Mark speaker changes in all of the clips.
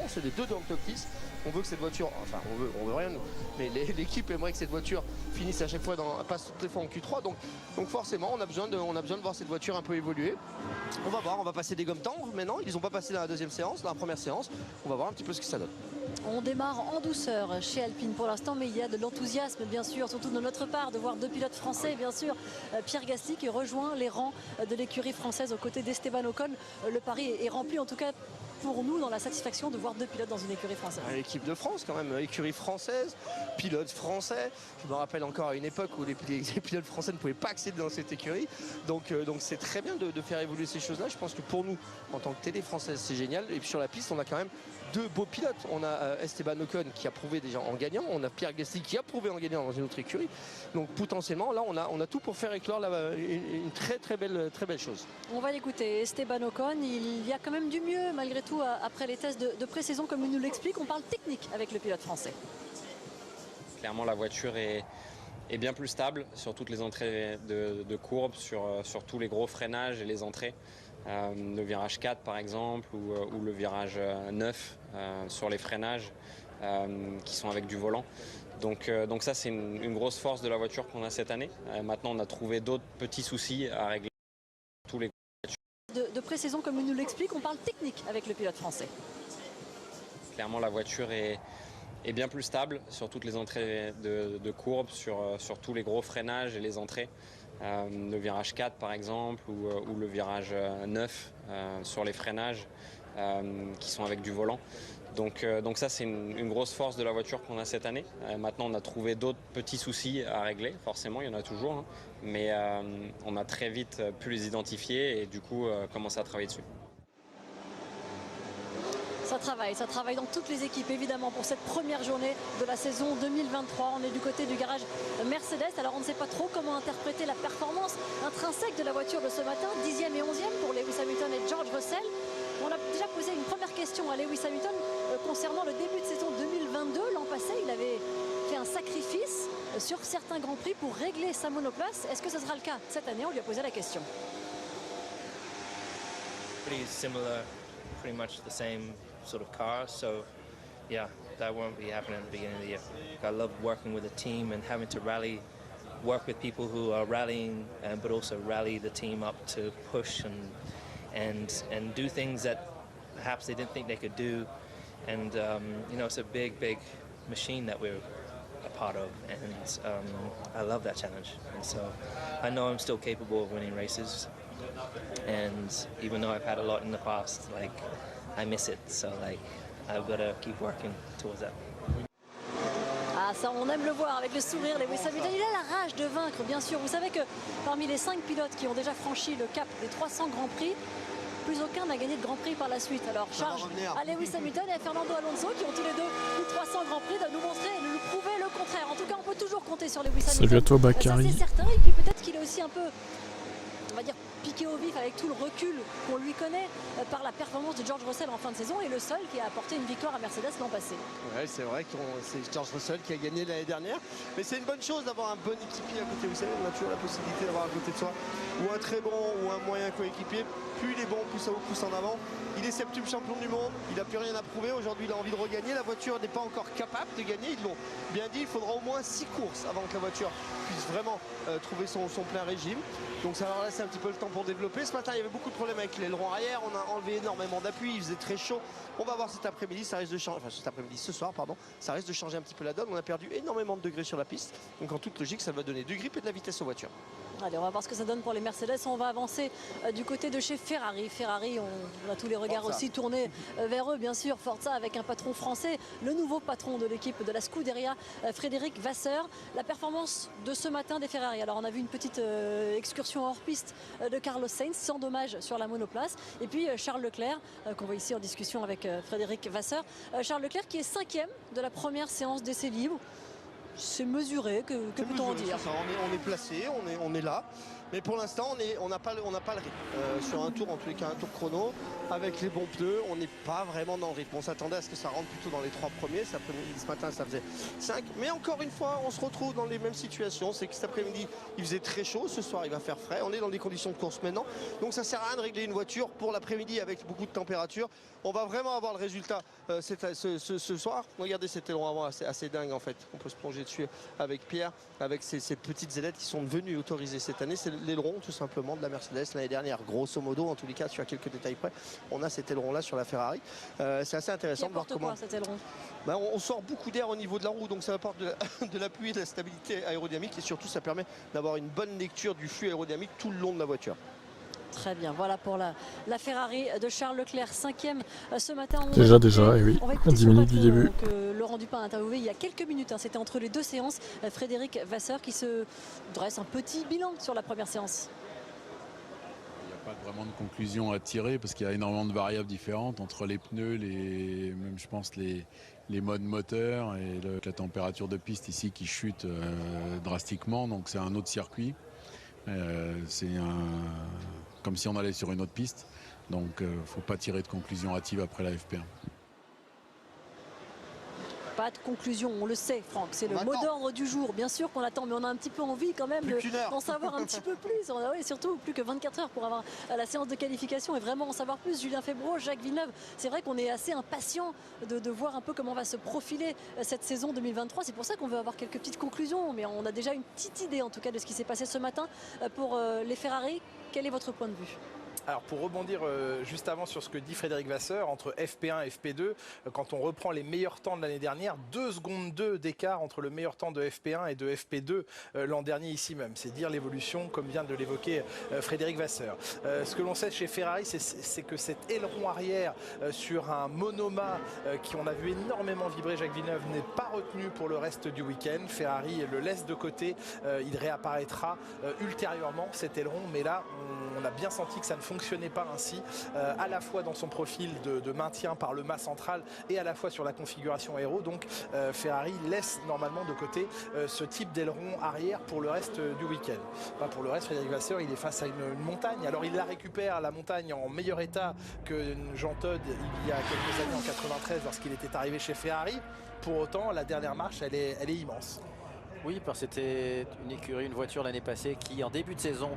Speaker 1: C'est des deux dans le top 10. On veut que cette voiture, enfin on veut rien nous, mais l'équipe aimerait que cette voiture finisse à chaque fois, passe toutes les fois en Q3. Donc forcément on a besoin de voir cette voiture un peu évoluer. On va voir, on va passer des gommes tendres maintenant. Ils n'ont pas passé dans la deuxième séance, dans la première séance. On va voir un petit peu ce que ça donne.
Speaker 2: On démarre en douceur chez Alpine pour l'instant, mais il y a de l'enthousiasme bien sûr, surtout de notre part, de voir deux pilotes français, bien sûr. Pierre Gasly qui rejoint les rangs de l'écurie française aux côtés d'Esteban Ocon. Le pari est rempli en tout cas pour nous dans la satisfaction de voir deux pilotes dans une écurie française.
Speaker 1: L'équipe de France quand même, écurie française, pilote français. Je me rappelle encore à une époque où les pilotes français ne pouvaient pas accéder dans cette écurie. Donc c'est très bien de faire évoluer ces choses-là. Je pense que pour nous, en tant que télé française, c'est génial. Et puis sur la piste, on a quand même deux beaux pilotes. On a Esteban Ocon qui a prouvé déjà en gagnant. On a Pierre Gasly qui a prouvé en gagnant dans une autre écurie. Donc potentiellement, là, on a tout pour faire éclore une très belle chose.
Speaker 2: On va l'écouter. Esteban Ocon, il y a quand même du mieux malgré tout après les tests de pré-saison, comme il nous l'explique. On parle technique avec le pilote français.
Speaker 3: Clairement, la voiture est bien plus stable sur toutes les entrées de courbes, sur tous les gros freinages et les entrées. Le virage 4 par exemple ou le virage 9 sur les freinages qui sont avec du volant. Donc ça c'est une grosse force de la voiture qu'on a cette année. Maintenant on a trouvé d'autres petits soucis à régler. Tous les
Speaker 2: de pré-saison, comme il nous l'explique, on parle technique avec le pilote français.
Speaker 3: Clairement la voiture est bien plus stable sur toutes les entrées de courbes, sur tous les gros freinages et les entrées. Le virage 4 par exemple ou le virage 9 sur les freinages qui sont avec du volant. Donc ça c'est une grosse force de la voiture qu'on a cette année. Maintenant on a trouvé d'autres petits soucis à régler, forcément il y en a toujours, hein, mais on a très vite pu les identifier et du coup commencer à travailler dessus.
Speaker 2: Ça travaille dans toutes les équipes évidemment pour cette première journée de la saison 2023. On est du côté du garage Mercedes, alors on ne sait pas trop comment interpréter la performance intrinsèque de la voiture de ce matin, 10e et 11e pour Lewis Hamilton et George Russell. On a déjà posé une première question à Lewis Hamilton concernant le début de saison 2022. L'an passé, il avait fait un sacrifice sur certains grands prix pour régler sa monoplace. Est-ce que ce sera le cas cette année? On lui a posé la question.
Speaker 4: Pretty similar, pretty much the same sort of car, so yeah, that won't be happening at the beginning of the year. I love working with a team and having to work with people who are rallying, but also rally the team up to push and do things that perhaps they didn't think they could do. And you know, it's a big machine that we're a part of, and I love that challenge. And so I know I'm still capable of winning races, and even though I've had a lot in the past, like I miss it, so like I've got to keep working towards that.
Speaker 2: Ah ça on aime le voir avec le sourire, Lewis Hamilton, il a la rage de vaincre bien sûr. Vous savez que parmi les 5 pilotes qui ont déjà franchi le cap des 300 Grands Prix, plus aucun n'a gagné de Grand Prix par la suite. Alors charge à Lewis Hamilton et à Fernando Alonso qui ont tous les deux plus de 300 Grands Prix de nous montrer et de nous prouver le contraire. En tout cas on peut toujours compter sur Lewis Hamilton.
Speaker 5: Salut à toi Bakary.
Speaker 2: Ça c'est certain, et puis peut-être qu'il est aussi un peu, on va dire, piqué au vif avec tout le recul qu'on lui connaît par la performance de George Russell en fin de saison, et le seul qui a apporté une victoire à Mercedes l'an passé.
Speaker 1: Ouais, c'est vrai que c'est George Russell qui a gagné l'année dernière, mais c'est une bonne chose d'avoir un bon équipier à côté. Vous savez, on a toujours la possibilité d'avoir à côté de soi ou un très bon ou un moyen coéquipier. Plus il est bon, plus ça vous pousse en avant. Il est 7e champion du monde, il n'a plus rien à prouver. Aujourd'hui, il a envie de regagner. La voiture n'est pas encore capable de gagner. Ils l'ont bien dit, il faudra au moins 6 courses avant que la voiture puisse vraiment trouver son plein régime. Donc ça leur laisse un petit peu le temps pour développer. Ce matin, il y avait beaucoup de problèmes avec l'aileron arrière. On a enlevé énormément d'appui, il faisait très chaud. On va voir cet après-midi, ça risque de changer, enfin cet après-midi, ce soir, pardon, ça risque de changer un petit peu la donne. On a perdu énormément de degrés sur la piste. Donc en toute logique, ça va donner du grip et de la vitesse aux voitures.
Speaker 2: Allez, on va voir ce que ça donne pour les Mercedes. On va avancer du côté de chez Ferrari. Ferrari, on a tous les regards Forza aussi tournés vers eux, bien sûr. Forza avec un patron français, le nouveau patron de l'équipe de la Scuderia, Frédéric Vasseur. La performance de ce matin des Ferrari. Alors on a vu une petite excursion hors piste de Carlos Sainz, sans dommage sur la monoplace. Et puis Charles Leclerc, qu'on voit ici en discussion avec Frédéric Vasseur. Charles Leclerc qui est 5e de la première séance d'essai libre. C'est mesuré, que peut-on en dire?
Speaker 1: On est placé, on est là. Mais pour l'instant, on n'a pas le rythme. Sur un tour, en tous les cas, un tour chrono, avec les bons pneus, on n'est pas vraiment dans le rythme. On s'attendait à ce que ça rentre plutôt dans les 3 premiers. Cet après-midi, ce matin, ça faisait 5. Mais encore une fois, on se retrouve dans les mêmes situations. C'est que cet après-midi, il faisait très chaud. Ce soir, il va faire frais. On est dans des conditions de course maintenant. Donc ça sert à rien de régler une voiture pour l'après-midi avec beaucoup de température. On va vraiment avoir le résultat ce soir. Regardez cet aileron avant, assez dingue en fait. On peut se plonger dessus avec Pierre, avec ces petites ailettes qui sont devenues autorisées cette année. C'est l'aileron tout simplement de la Mercedes l'année dernière, grosso modo, en tous les cas, sur quelques détails près. On a cet aileron là sur la Ferrari. C'est assez intéressant de voir comment.
Speaker 2: Cet aileron
Speaker 1: On sort beaucoup d'air au niveau de la roue, donc ça apporte de l'appui et de la stabilité aérodynamique, et surtout ça permet d'avoir une bonne lecture du flux aérodynamique tout le long de la voiture.
Speaker 2: Très bien, voilà pour la Ferrari de Charles Leclerc, 5e ce matin.
Speaker 5: Déjà, et oui, 10 minutes du début.
Speaker 2: Laurent Dupin a interviewé il y a quelques minutes, c'était entre les 2 séances. Frédéric Vasseur qui se dresse un petit bilan sur la première séance.
Speaker 6: Il n'y a pas vraiment de conclusion à tirer parce qu'il y a énormément de variables différentes entre les pneus, même je pense les modes moteurs et la température de piste ici qui chute drastiquement, donc c'est un autre circuit. C'est comme si on allait sur une autre piste, donc il ne faut pas tirer de conclusion hâtive après la FP1.
Speaker 2: Pas de conclusion, on le sait Franck, c'est le mot d'ordre du jour. Bien sûr qu'on attend, mais on a un petit peu envie quand même d'en savoir un petit peu plus. Oui, surtout plus que 24 heures pour avoir la séance de qualification et vraiment en savoir plus. Julien Febvreau, Jacques Villeneuve, c'est vrai qu'on est assez impatient de voir un peu comment va se profiler cette saison 2023. C'est pour ça qu'on veut avoir quelques petites conclusions, mais on a déjà une petite idée en tout cas de ce qui s'est passé ce matin pour les Ferrari. Quel est votre point de vue ?
Speaker 7: Alors pour rebondir juste avant sur ce que dit Frédéric Vasseur, entre FP1 et FP2, quand on reprend les meilleurs temps de l'année dernière, 2 secondes 2 d'écart entre le meilleur temps de FP1 et de FP2 l'an dernier ici même. C'est dire l'évolution comme vient de l'évoquer Frédéric Vasseur. Ce que l'on sait chez Ferrari, c'est que cet aileron arrière sur un monoma qui on a vu énormément vibrer Jacques Villeneuve n'est pas retenu pour le reste du week-end. Ferrari le laisse de côté, il réapparaîtra ultérieurement cet aileron, mais là on a bien senti que ça ne fonctionnait pas ainsi, à la fois dans son profil de maintien par le mât central et à la fois sur la configuration aéro. Donc Ferrari laisse normalement de côté ce type d'aileron arrière pour le reste du week-end. Enfin, pour le reste, Frédéric Vasseur, il est face à une montagne. Alors il la récupère, la montagne, en meilleur état que Jean Todt il y a quelques années en 93 lorsqu'il était arrivé chez Ferrari. Pour autant, la dernière marche, elle est immense.
Speaker 8: Oui, parce que c'était une écurie, une voiture l'année passée qui, en début de saison,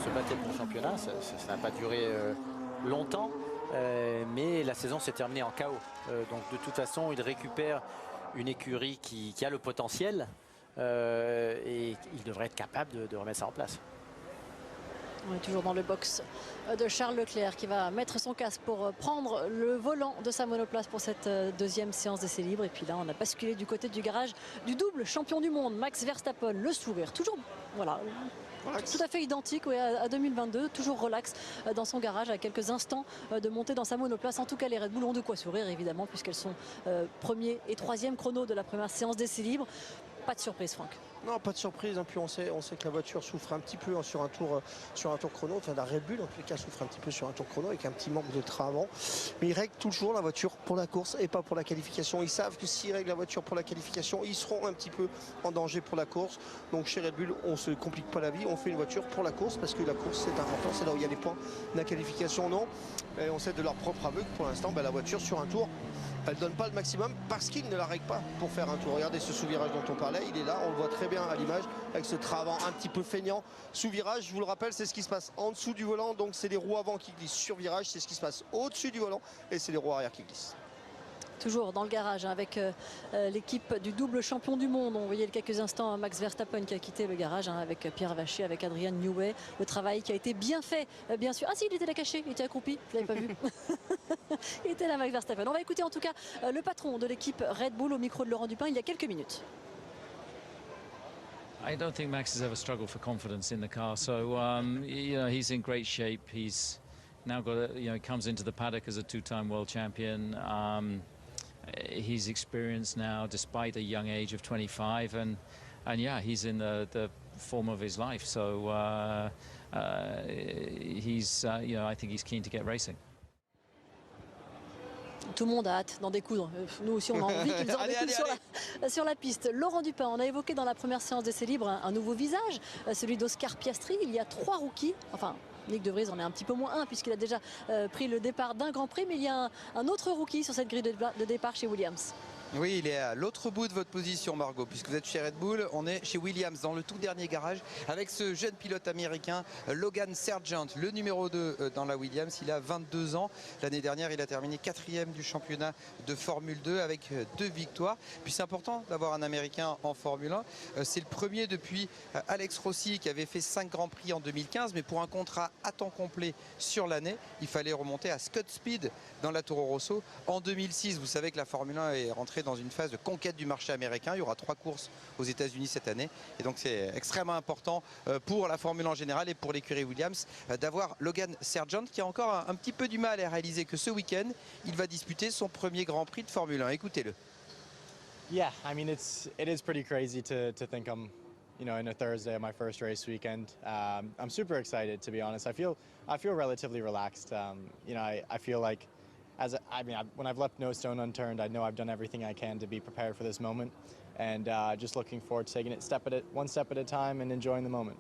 Speaker 8: se battait pour le championnat. Ça n'a pas duré longtemps, mais la saison s'est terminée en chaos. Donc de toute façon, il récupère une écurie qui a le potentiel et il devrait être capable de remettre ça en place.
Speaker 2: On est toujours dans le box de Charles Leclerc qui va mettre son casque pour prendre le volant de sa monoplace pour cette deuxième séance d'essai libre. Et puis là, on a basculé du côté du garage du double champion du monde, Max Verstappen. Le sourire, toujours, voilà, tout à fait identique à 2022, toujours relax dans son garage à quelques instants de monter dans sa monoplace. En tout cas, les Red Bull ont de quoi sourire, évidemment, puisqu'elles sont premier et troisième chrono de la première séance d'essai libre. Pas de surprise, Franck.
Speaker 1: Non, pas de surprise. Puis on sait que la voiture souffre un petit peu sur un tour chrono. Enfin, la Red Bull, en tous les cas, souffre un petit peu sur un tour chrono avec un petit manque de train avant. Mais ils règlent toujours la voiture pour la course et pas pour la qualification. Ils savent que s'ils règlent la voiture pour la qualification, ils seront un petit peu en danger pour la course. Donc chez Red Bull, on ne se complique pas la vie. On fait une voiture pour la course parce que la course, c'est important. C'est là où il y a les points. La qualification, non. Et on sait de leur propre aveu que pour l'instant, la voiture sur un tour, elle ne donne pas le maximum parce qu'il ne la règle pas pour faire un tour. Regardez ce sous-virage dont on parlait, il est là, on le voit très bien à l'image avec ce train avant un petit peu feignant. Sous-virage, je vous le rappelle, c'est ce qui se passe en dessous du volant, donc c'est les roues avant qui glissent. Sur virage, c'est ce qui se passe au-dessus du volant et c'est les roues arrière qui glissent.
Speaker 2: Toujours dans le garage avec l'équipe du double champion du monde. On voyait il y a quelques instants Max Verstappen qui a quitté le garage avec Pierre Vacher, avec Adrian Newey. Le travail qui a été bien fait, bien sûr. Ah si, il était là caché, il était accroupi, je ne l'avais pas vu. Il était là Max Verstappen. On va écouter en tout cas le patron de l'équipe Red Bull au micro de Laurent Dupin il y a quelques minutes.
Speaker 9: I don't think Max has ever struggled for confidence in the car, so he's in great shape. He's now got he comes into the paddock as a two-time world champion. He's experienced now despite a young age of 25 and yeah, he's in the form of his life, so he's I think he's keen to get racing.
Speaker 2: Tout le monde a hâte d'en découdre. Nous aussi, on a envie qu'ils en découdent sur la piste. Laurent Dupin, on a évoqué dans la première séance d'essai libre un nouveau visage, celui d'Oscar Piastri. Il y a 3 rookies, enfin Nyck de Vries en est un petit peu moins un puisqu'il a déjà pris le départ d'un Grand Prix, mais il y a un autre rookie sur cette grille de départ chez Williams.
Speaker 10: Oui, il est à l'autre bout de votre position, Margot, puisque vous êtes chez Red Bull. On est chez Williams, dans le tout dernier garage, avec ce jeune pilote américain, Logan Sargent, le numéro 2 dans la Williams. Il a 22 ans. L'année dernière, il a terminé 4e du championnat de Formule 2 avec 2 victoires. Puis c'est important d'avoir un Américain en Formule 1. C'est le premier depuis Alex Rossi, qui avait fait 5 Grands Prix en 2015. Mais pour un contrat à temps complet sur l'année, il fallait remonter à Scott Speed dans la Toro Rosso. En 2006, vous savez que la Formule 1 est rentrée dans une phase de conquête du marché américain. Il y aura 3 courses aux États-Unis cette année. Et donc c'est extrêmement important pour la Formule 1 en général et pour l'écurie Williams d'avoir Logan Sargent, qui a encore un petit peu du mal à réaliser que ce week-end, il va disputer son premier Grand Prix de Formule 1. Écoutez-le.
Speaker 11: Yeah, I mean it is pretty crazy to think I'm in a Thursday, my first race weekend. I'm super excited, to be honest. I feel relatively relaxed. I feel like when I've left no stone unturned, I know I've done everything I can to be prepared for this moment, and just looking forward to taking it one step at a time and enjoying the moment.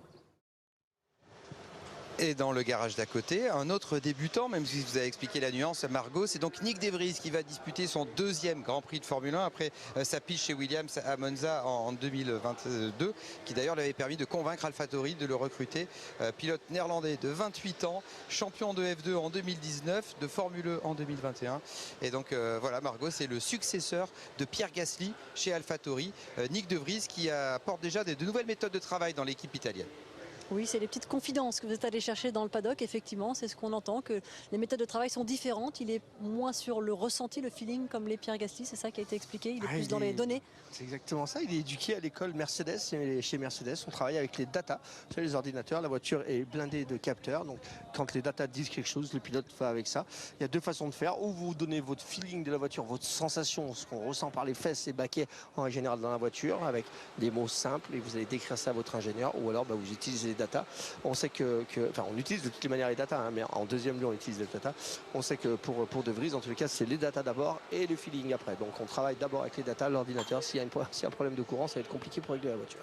Speaker 10: Et dans le garage d'à côté, un autre débutant, même si vous avez expliqué la nuance, Margot, c'est donc Nyck de Vries qui va disputer son 2e Grand Prix de Formule 1 après sa pige chez Williams à Monza en 2022, qui d'ailleurs lui avait permis de convaincre AlphaTauri de le recruter. Pilote néerlandais de 28 ans, champion de F2 en 2019, de Formule 1 en 2021. Et donc voilà, Margot, c'est le successeur de Pierre Gasly chez AlphaTauri, Nyck de Vries, qui apporte déjà de nouvelles méthodes de travail dans l'équipe italienne.
Speaker 2: Oui, c'est les petites confidences que vous êtes allé chercher dans le paddock. Effectivement, c'est ce qu'on entend, que les méthodes de travail sont différentes. Il est moins sur le ressenti, le feeling, comme les Pierre Gasly. C'est ça qui a été expliqué. Il est plus dans les données.
Speaker 1: C'est exactement ça. Il est éduqué à l'école Mercedes. Et chez Mercedes, on travaille avec les data. Vous savez, les ordinateurs, la voiture est blindée de capteurs. Donc, quand les data disent quelque chose, le pilote va avec ça. Il y a 2 façons de faire. Ou vous donnez votre feeling de la voiture, votre sensation, ce qu'on ressent par les fesses et baquets en général dans la voiture, avec des mots simples, et vous allez décrire ça à votre ingénieur. Ou alors, vous utilisez les data. On sait on utilise de toutes les manières les data, hein, mais en deuxième lieu on utilise les data. On sait que pour De Vries, en tous les cas, c'est les data d'abord et le feeling après. Donc on travaille d'abord avec les data, l'ordinateur. S'il y a un problème de courant, ça va être compliqué pour régler la voiture.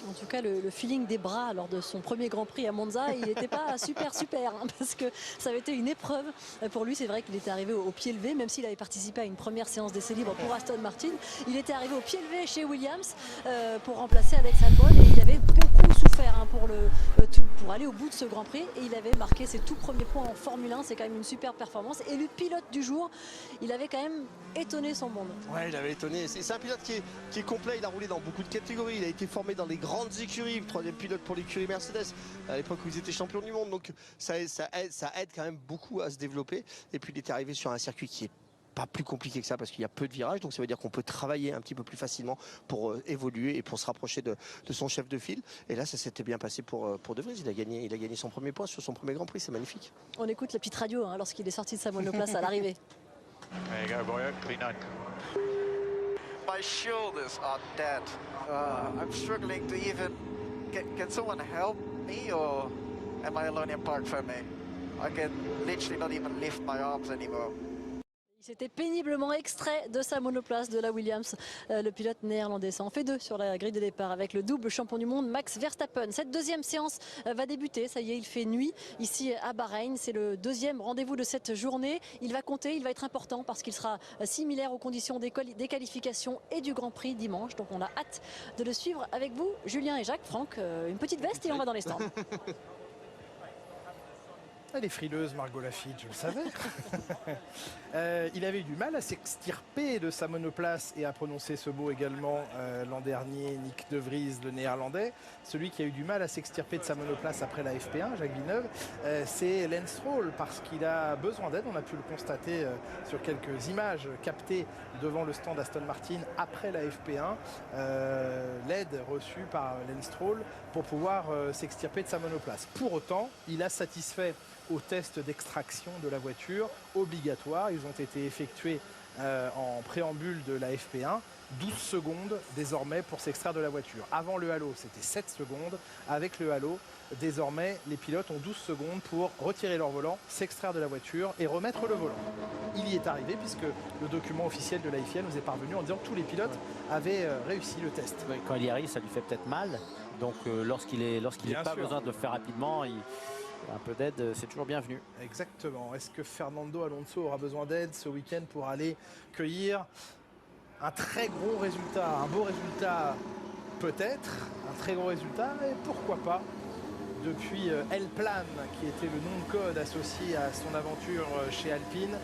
Speaker 2: En tout cas, le feeling des bras lors de son premier Grand Prix à Monza, il n'était pas super, hein, parce que ça avait été une épreuve pour lui. C'est vrai qu'il était arrivé au pied levé, même s'il avait participé à une première séance d'essai libre pour Aston Martin. Il était arrivé au pied levé chez Williams pour remplacer Alex Albon, et il avait beaucoup souffert pour aller au bout de ce Grand Prix, et il avait marqué ses tout premiers points en Formule 1. C'est quand même une super performance. Et le pilote du jour, il avait quand même étonné son monde.
Speaker 1: Ouais, il avait étonné. C'est un pilote qui est complet. Il a roulé dans beaucoup de catégories. Il a été formé dans les grandes écuries. 3e pilote pour l'écurie Mercedes à l'époque où ils étaient champions du monde. Donc ça aide quand même beaucoup à se développer. Et puis il est arrivé sur un circuit qui est pas plus compliqué que ça, parce qu'il y a peu de virages, donc ça veut dire qu'on peut travailler un petit peu plus facilement pour évoluer et pour se rapprocher de son chef de file. Et là, ça s'était bien passé pour De Vries. Il a gagné son premier point sur son premier Grand Prix, c'est magnifique.
Speaker 2: On écoute la petite radio lorsqu'il est sorti de sa monoplace à l'arrivée.
Speaker 12: There you go, Boyo. P9.
Speaker 13: My shoulders are dead. I'm struggling to even. Can someone help me, or am I alone in park for me? I can literally not even lift my arms anymore.
Speaker 2: Il s'était péniblement extrait de sa monoplace de la Williams, le pilote néerlandais. Ça en fait 2 sur la grille de départ avec le double champion du monde Max Verstappen. Cette deuxième séance va débuter. Ça y est, il fait nuit ici à Bahreïn. C'est le 2e rendez-vous de cette journée. Il va compter, il va être important parce qu'il sera similaire aux conditions des qualifications et du Grand Prix dimanche. Donc on a hâte de le suivre avec vous, Julien et Jacques. Franck, une petite veste et on va dans les stands.
Speaker 7: Elle est frileuse, Margot Lafitte, je le savais. Il avait eu du mal à s'extirper de sa monoplace et à prononcer ce mot également l'an dernier, Nyck de Vries, le néerlandais. Celui qui a eu du mal à s'extirper de sa monoplace après la FP1, Jacques Villeneuve, c'est Lance Stroll, parce qu'il a besoin d'aide. On a pu le constater sur quelques images captées devant le stand Aston Martin après la FP1. L'aide reçue par Lance Stroll pour pouvoir s'extirper de sa monoplace. Pour autant, il a satisfait aux tests d'extraction de la voiture obligatoires. Ils ont été effectués en préambule de la FP1. 12 secondes désormais pour s'extraire de la voiture. Avant le halo, c'était 7 secondes. Avec le halo, désormais, les pilotes ont 12 secondes pour retirer leur volant, s'extraire de la voiture et remettre le volant. Il y est arrivé puisque le document officiel de la FIA nous est parvenu en disant que tous les pilotes avaient réussi le test.
Speaker 8: Quand il y arrive, ça lui fait peut-être mal. Donc lorsqu'il n'a pas besoin de le faire rapidement, un peu d'aide, c'est toujours bienvenu.
Speaker 7: Exactement. Est-ce que Fernando Alonso aura besoin d'aide ce week-end pour aller cueillir un très gros résultat, un beau résultat peut-être, un très gros résultat, et pourquoi pas. Depuis L-Plan, qui était le nom de code associé à son aventure chez Alpine,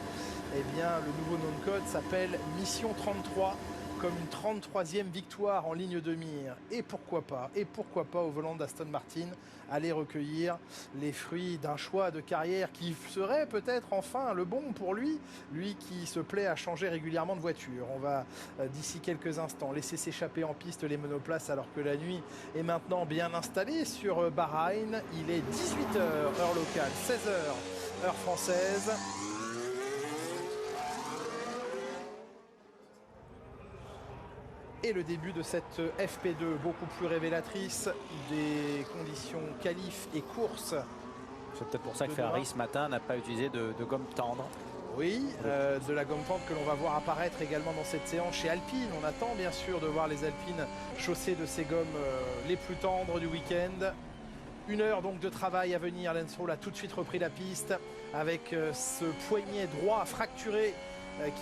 Speaker 7: eh bien le nouveau nom de code s'appelle Mission 33, comme une 33e victoire en ligne de mire. Et pourquoi pas au volant d'Aston Martin, aller recueillir les fruits d'un choix de carrière qui serait peut-être enfin le bon pour lui qui se plaît à changer régulièrement de voiture. On va d'ici quelques instants laisser s'échapper en piste les monoplaces alors que la nuit est maintenant bien installée sur Bahreïn. Il est 18h heure locale, 16h heure française. Et le début de cette FP2 beaucoup plus révélatrice des conditions qualif et course.
Speaker 8: C'est peut-être pour ça que Ferrari ce matin n'a pas utilisé de gomme tendre.
Speaker 7: Oui, de la gomme tendre que l'on va voir apparaître également dans cette séance chez Alpine. On attend bien sûr de voir les Alpines chaussées de ces gommes les plus tendres du week-end. 1 heure donc de travail à venir. Lance Stroll a tout de suite repris la piste avec ce poignet droit fracturé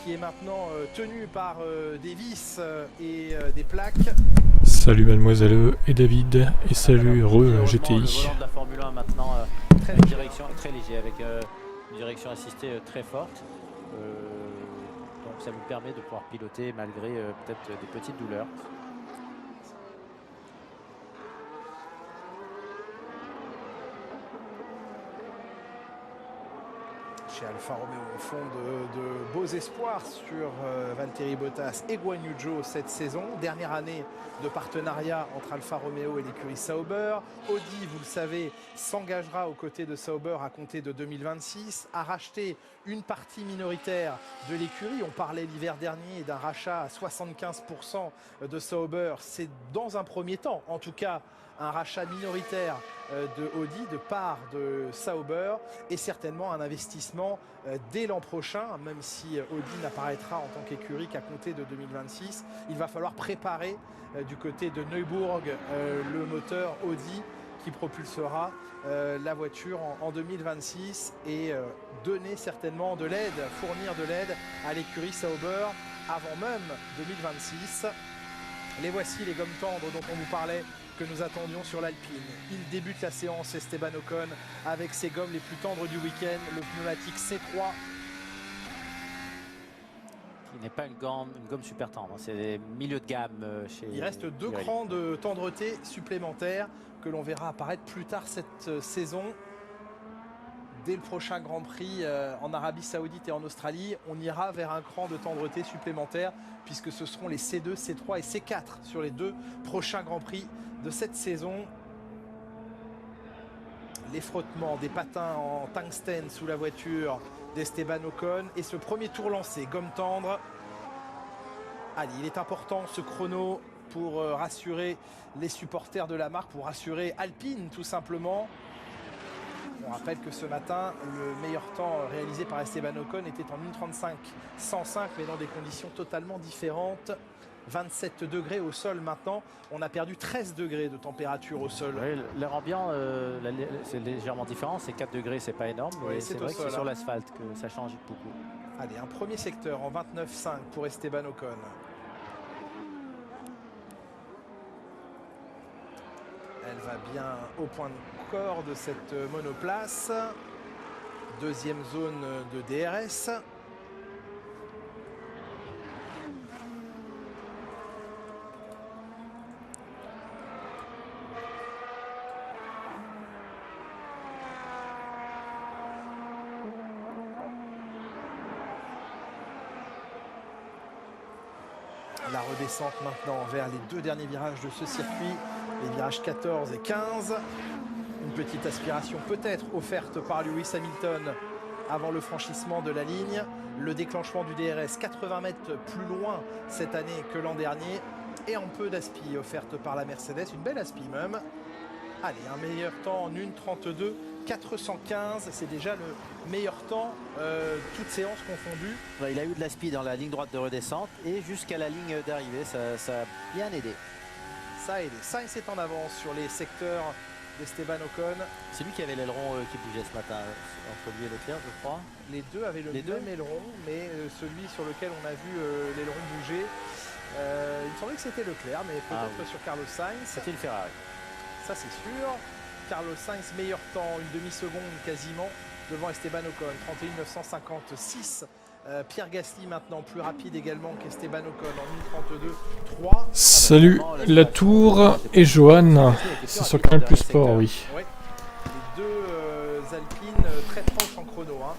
Speaker 7: qui est maintenant tenu par des vis et des plaques.
Speaker 5: Salut mademoiselle et David, et salut GTI.
Speaker 8: Le volant de la Formule 1 maintenant, une direction très léger, avec une direction assistée très forte. Donc ça nous permet de pouvoir piloter malgré peut-être des petites douleurs.
Speaker 7: Chez Alfa Romeo, au fond de beaux espoirs sur Valtteri Bottas et Guan Yu Zhou cette saison. Dernière année de partenariat entre Alfa Romeo et l'écurie Sauber. Audi, vous le savez, s'engagera aux côtés de Sauber à compter de 2026, à racheter une partie minoritaire de l'écurie. On parlait l'hiver dernier d'un rachat à 75% de Sauber. C'est dans un premier temps, en tout cas, un rachat minoritaire de Audi, de part de Sauber, et certainement un investissement dès l'an prochain, même si Audi n'apparaîtra en tant qu'écurie qu'à compter de 2026. Il va falloir préparer du côté de Neubourg le moteur Audi qui propulsera la voiture en 2026 et donner certainement de l'aide, fournir de l'aide à l'écurie Sauber avant même 2026. Les voici, les gommes tendres dont on vous parlait, que nous attendions sur l'Alpine. Il débute la séance, Esteban Ocon, avec ses gommes les plus tendres du week-end, le pneumatique C3.
Speaker 8: Qui n'est pas une gomme super tendre, c'est milieu de gamme chez...
Speaker 7: Il reste 2 crans de tendreté supplémentaires que l'on verra apparaître plus tard cette saison. Dès le prochain Grand Prix en Arabie Saoudite et en Australie, on ira vers un cran de tendreté supplémentaire puisque ce seront les C2, C3 et C4 sur les 2 prochains Grands Prix de cette saison. Les frottements des patins en tungstène sous la voiture d'Esteban Ocon et ce premier tour lancé, gomme tendre. Allez, il est important ce chrono pour rassurer les supporters de la marque, pour rassurer Alpine tout simplement. On rappelle que ce matin, le meilleur temps réalisé par Esteban Ocon était en 1:35.105, mais dans des conditions totalement différentes. 27 degrés au sol maintenant. On a perdu 13 degrés de température au sol.
Speaker 8: Oui, l'air ambiant, c'est légèrement différent. C'est 4 degrés, c'est pas énorme. Mais oui, c'est vrai que c'est sur l'asphalte que ça change beaucoup.
Speaker 7: Allez, un premier secteur en 29.5 pour Esteban Ocon. Elle va bien au point de corps de cette monoplace. Deuxième zone de DRS. La redescente maintenant vers les 2 derniers virages de ce circuit, les virages 14 et 15. Une petite aspiration peut-être offerte par Lewis Hamilton avant le franchissement de la ligne. le déclenchement du DRS 80 mètres plus loin cette année que l'an dernier. Et un peu d'aspi offerte par la Mercedes, une belle aspi même. Allez, un meilleur temps en 1:32,415, c'est déjà le meilleur temps, toutes séances confondues.
Speaker 8: Il a eu de la speed dans la ligne droite de redescente et jusqu'à la ligne d'arrivée, ça a bien aidé.
Speaker 7: Ça a aidé. Sainz est en avance sur les secteurs d'Esteban Ocon.
Speaker 8: C'est lui qui avait l'aileron qui bougeait ce matin, entre lui et Leclerc, je crois.
Speaker 7: Les deux avaient le même aileron, mais celui sur lequel on a vu l'aileron bouger, il me semblait que c'était Leclerc, mais peut-être sur Carlos Sainz.
Speaker 8: C'était une Ferrari.
Speaker 7: Ça c'est sûr. Carlos Sainz, meilleur temps, une demi-seconde quasiment, devant Esteban Ocon, 31,956. Pierre Gasly maintenant plus rapide également qu'Esteban Ocon en 1:32,3.
Speaker 5: Salut la tour et Johan, c'est sur Canal Plus Sport, oui.
Speaker 7: Ouais. Les deux Alpines très proches en chrono, hein.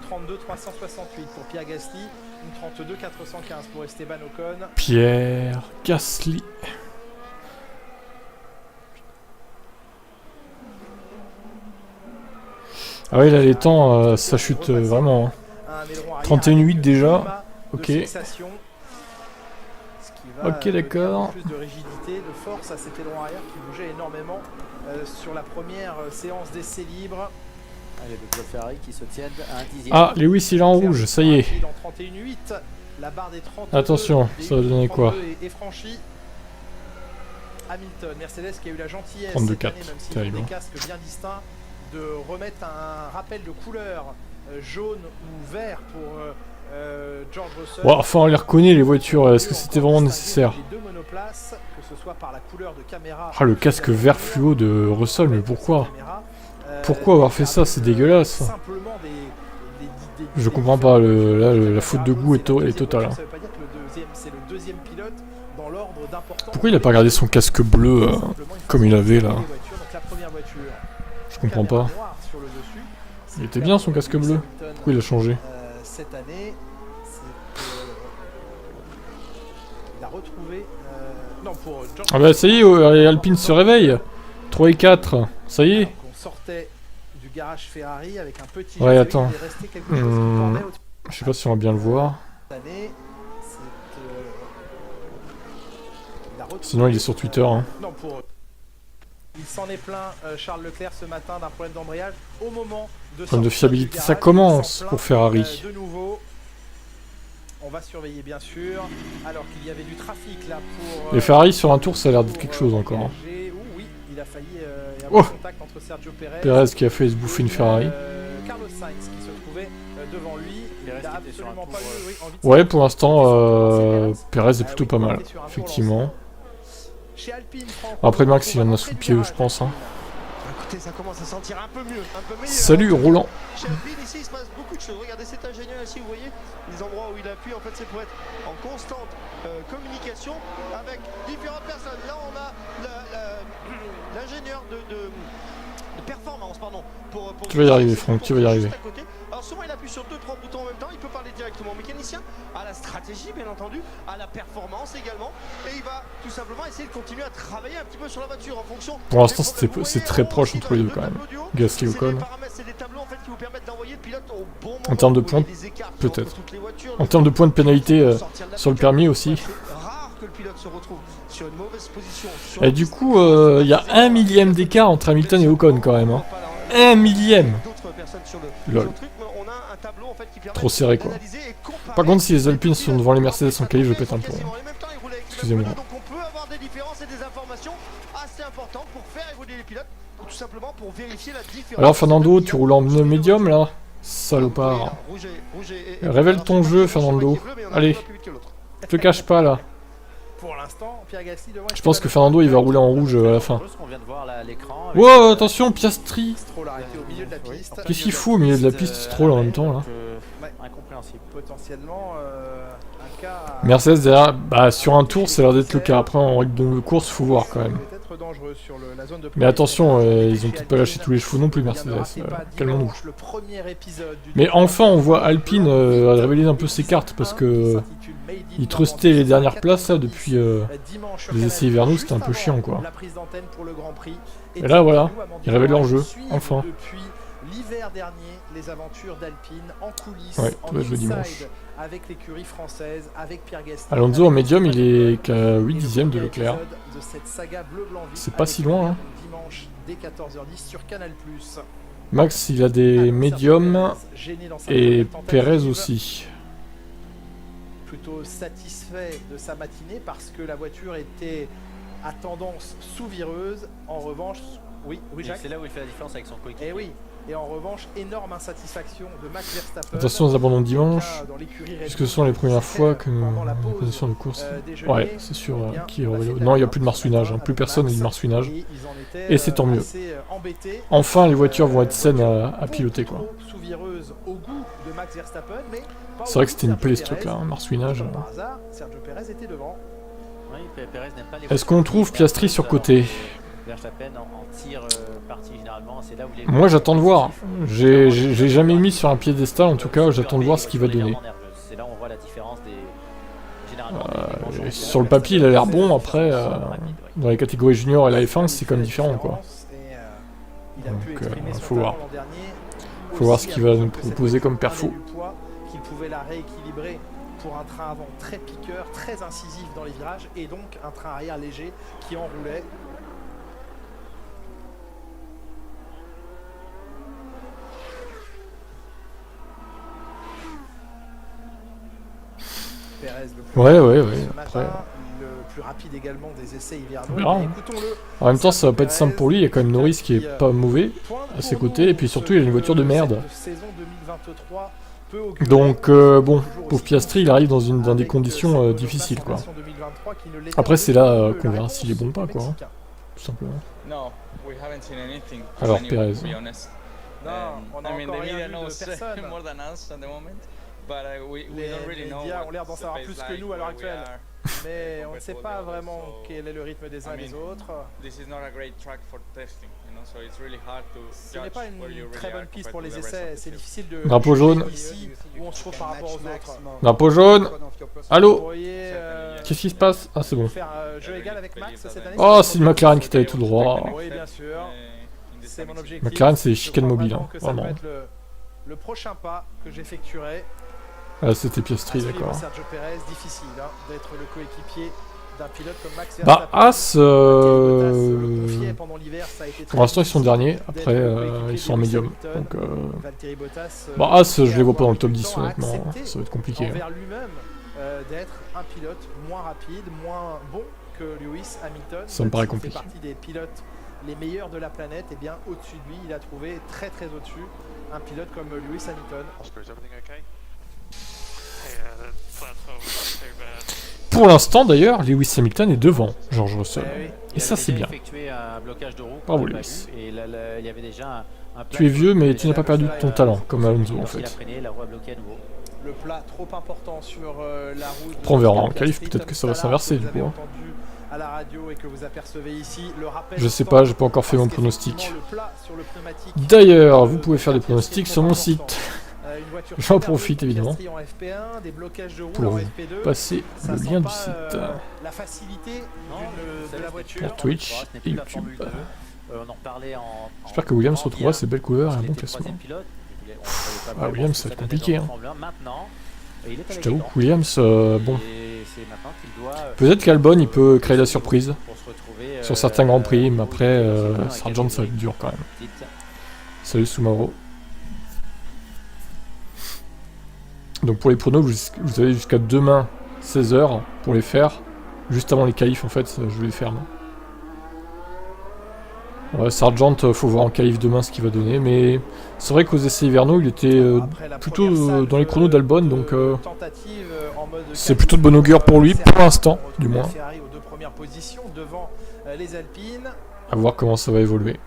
Speaker 7: 1:32,368 pour Pierre Gasly, 1:32,415 pour Esteban Ocon.
Speaker 5: Pierre Gasly. Ah oui, là les temps, ça chute vraiment. Hein. 31,8 déjà. Ok. Ok, d'accord.
Speaker 7: Plus de rigidité, de force à cet aileron arrière qui bougeait énormément sur la première séance d'essai libre.
Speaker 8: Allez, les deux Ferrari qui se tiennent à un dixième.
Speaker 5: Ah, Lewis il est en rouge, ça y est.
Speaker 7: La barre des 32,
Speaker 5: attention, ça va donner quoi?
Speaker 7: Est franchi. Hamilton, Mercedes qui a eu la gentillesse
Speaker 5: 32,4,
Speaker 7: cette année, même s'ils ont
Speaker 5: terrible.
Speaker 7: des casques bien distincts, de remettre un rappel de couleur jaune ou vert pour George Russell.
Speaker 5: Bon, enfin on les reconnaît les voitures, est-ce que c'était vraiment nécessaire?
Speaker 7: Les deux monoplaces, que ce soit par la couleur de caméra.
Speaker 5: Ah, le casque vert fluo de Russell, mais pourquoi? Pourquoi avoir fait ça? C'est dégueulasse. Je comprends pas, la faute de goût est totale. Hein. Pourquoi il a pas gardé son casque bleu comme il avait là? Je comprends pas. Il était bien son casque bleu. Pourquoi il a changé?
Speaker 7: Cette année, il a retrouvé. Non, pour George.
Speaker 5: Ah bah ça y est, Alpine se réveille. 3 et 4, ça y est.
Speaker 7: On sortait du garage Ferrari avec un petit.
Speaker 5: Ouais, attends.
Speaker 7: Je
Speaker 5: sais pas si on va bien le voir. Sinon il est sur Twitter. Hein.
Speaker 7: Non, il s'en est plaint, Charles Leclerc, ce matin d'un problème d'embrayage au moment de
Speaker 5: problème de fiabilité, ça commence pour Ferrari.
Speaker 7: De nouveau, on va surveiller bien sûr, alors qu'il y avait du trafic là pour...
Speaker 5: Les Ferrari sur un tour, ça a l'air d'être quelque chose encore. Hein.
Speaker 7: Oui, il a failli y avoir contact entre Sergio Perez.
Speaker 5: Perez qui a fait se bouffer une Ferrari.
Speaker 7: Carlos Sainz qui se trouvait devant lui. Il a absolument pas eu envie de...
Speaker 5: Ouais, pour l'instant, Perez est plutôt pas mal, effectivement. Après Max il en a sous le pied je pense. Hein.
Speaker 1: Écoutez, ça commence à sentir un peu mieux.
Speaker 5: Salut Roland.
Speaker 1: Chez Alpine ici il se passe beaucoup de choses. Regardez cet ingénieur ici, vous voyez les endroits où il appuie, en fait c'est pour être en constante communication avec différentes personnes. Là on a l'ingénieur de performance, pardon.
Speaker 5: Tu vas y arriver Franck, tu vas y arriver.
Speaker 1: Alors souvent il appuie sur 2-3 boutons en même temps, il peut parler directement au mécanicien, à la stratégie bien entendu, à la performance également, et il va tout simplement essayer de continuer à travailler un petit peu sur la voiture en fonction.
Speaker 5: Pour l'instant c'est très proche entre les deux quand même. Gasly Ocon. En termes de points, peut-être. En termes de points de pénalité sur le permis aussi. Et du coup, il y a 1 millième d'écart entre Hamilton et Ocon quand même. Hein. 1 millième. Lol. Trop serré quoi. Par contre, si les Alpines sont devant les Mercedes en qualif, je pète un plomb. Excusez-moi.
Speaker 1: Donc on peut avoir des différences et des informations assez importantes pour faire évoluer les pilotes, ou tout simplement pour vérifier la différence.
Speaker 5: Alors Fernando, tu roules en médium là? Salopard. Révèle ton jeu Fernando. Allez. Te cache pas là.
Speaker 7: Pour l'instant, Pierre Gasly devant.
Speaker 5: Je pense que Fernando il va rouler en rouge à la fin. Wow, attention, Piastri. Qu'est-ce qu'il fout au milieu de la piste, Stroll en même temps là?
Speaker 7: Incompréhensible. Potentiellement un cas.
Speaker 5: Mercedes derrière, bah sur un tour, ça a l'air d'être le cas. Après en règle de course, faut voir quand même. Mais attention, ils ont peut-être pas lâché tous les chevaux non plus, Mercedes. Calmons-nous. Mais enfin, on voit Alpine révéler un peu ses cartes parce que ils trustaient les dernières places là depuis les essais hivernaux, c'était un peu chiant quoi. Et là voilà, ils révèlent leur jeu, enfin.
Speaker 7: l'hiver dernier les aventures d'Alpine en coulisses,
Speaker 5: Ouais,
Speaker 7: en
Speaker 5: tout va être le dimanche.
Speaker 7: inside avec l'écurie française, avec Pierre Gasly.
Speaker 5: Alonso en médium, il est qu'à 8 dixièmes de Leclerc.
Speaker 7: De cette saga bleu-blanc-vif
Speaker 5: C'est pas si loin. Hein.
Speaker 7: dimanche dès 14h10 sur Canal+.
Speaker 5: Max, il a des médiums et Perez aussi.
Speaker 7: Plutôt satisfait de sa matinée parce que la voiture était à tendance sous-vireuse. En revanche, oui, Jacques.
Speaker 8: C'est là où il fait la différence avec son coéquipier.
Speaker 7: Et oui. Et en revanche, énorme insatisfaction de Max Verstappen.
Speaker 5: Attention aux abandons de dimanche, puisque ce sont les premières fois que nous avons une condition de course. Ouais, c'est sûr qui est au vélo. Non, il n'y a plus de marsouinage, hein. Plus personne n'a dit marsouinage. Et c'est tant mieux. Enfin, les voitures vont être saines à piloter, quoi. C'est vrai que c'était une plaie ce truc-là, un marsouinage. Est-ce qu'on trouve Piastri sur côté? Moi j'attends de voir. J'ai jamais mis sur un piédestal, en tout cas j'attends de voir ce qu'il va donner. Sur le papier il a l'air bon, après dans les catégories juniors et la F1 c'est quand même différent quoi. Donc faut voir. Faut voir ce qu'il va nous proposer comme perfo.
Speaker 7: Qu'il pouvait la rééquilibrer pour un train avant très piqueur, très incisif dans les virages et donc un train arrière léger qui enroulait.
Speaker 5: Ouais. Après...
Speaker 7: Le plus rapide également des essais hivernaux.
Speaker 5: On verra, hein. En même temps, ça va pas être simple pour lui. Il y a quand même Norris qui est pas mauvais à ses côtés. Et puis surtout, il a une voiture de merde. Donc, bon, pour Piastri, il arrive dans des conditions difficiles, quoi. Après, c'est là qu'on verra s'il est bon ou pas, quoi. Hein, tout simplement. Alors, Perez.
Speaker 7: Non, on a encore rien vu de personne. Les médias ont l'air d'en savoir plus que nous à l'heure actuelle. Mais on ne sait pas vraiment quel est le rythme des uns et des autres. Ce n'est pas une très bonne piste pour les essais. C'est difficile de
Speaker 5: drapeau jaune.
Speaker 7: Ici où on se trouve par rapport aux autres.
Speaker 5: Drapeau jaune. Allô. Qu'est-ce qui se passe? Ah, c'est bon. Oh, c'est une McLaren qui est allée tout droit.
Speaker 7: Oui, bien sûr. C'est mon objectif.
Speaker 5: McLaren, c'est les chicanes mobiles, hein,
Speaker 7: ça
Speaker 5: vraiment.
Speaker 7: va être le prochain pas que j'effectuerai.
Speaker 5: Ah, c'était Piastri, d'accord.
Speaker 7: Sergio Perez, difficile hein, d'être le coéquipier d'un pilote comme Max
Speaker 5: Verstappen. Bah, As, pour l'instant, ils sont derniers. Après, ils sont en médium. Donc, bah, As, je les vois pas dans le top 10, honnêtement. Ça va être compliqué.
Speaker 7: Envers lui-même d'être un pilote moins rapide, moins bon que Lewis Hamilton.
Speaker 5: Ça me paraît compliqué.
Speaker 7: Il fait partie des pilotes les meilleurs de la planète. Et bien, au-dessus de lui, il a trouvé très au-dessus un pilote comme Lewis Hamilton.
Speaker 5: Pour l'instant, d'ailleurs, Lewis Hamilton est devant George Russell. Et ça, c'est bien. Bravo, Lewis. Tu es vieux, mais tu n'as pas perdu ton talent, comme Alonso, en fait.
Speaker 7: Le plat trop important sur la route.
Speaker 5: Après, on verra en qualif, peut-être que ça va s'inverser, du coup.
Speaker 7: À la radio et que vous apercevez ici, le rappel
Speaker 5: je sais pas, j'ai pas encore fait mon pronostic. D'ailleurs, vous pouvez faire des pronostics sur mon site. J'en profite évidemment pour passer le lien du site pour Twitch et YouTube. J'espère que Williams se retrouvera ses belles couleurs et un bon classement. Ah, Williams, ça va être compliqué. Hein. Je t'avoue que Williams, bon. Peut-être qu'Albon il peut créer la surprise sur certains grands prix, mais après, Sargent ça va être dur quand même. Salut Soumaro. Donc pour les pronos, vous avez jusqu'à demain 16h pour les faire. Juste avant les qualifs en fait, je vais les faire. Ouais, Sargent, faut voir en qualif demain ce qu'il va donner. Mais c'est vrai qu'aux essais hivernaux, il était plutôt dans les chronos d'Albon. Donc c'est plutôt de bon augure pour lui, pour l'instant du moins. À voir comment ça va évoluer.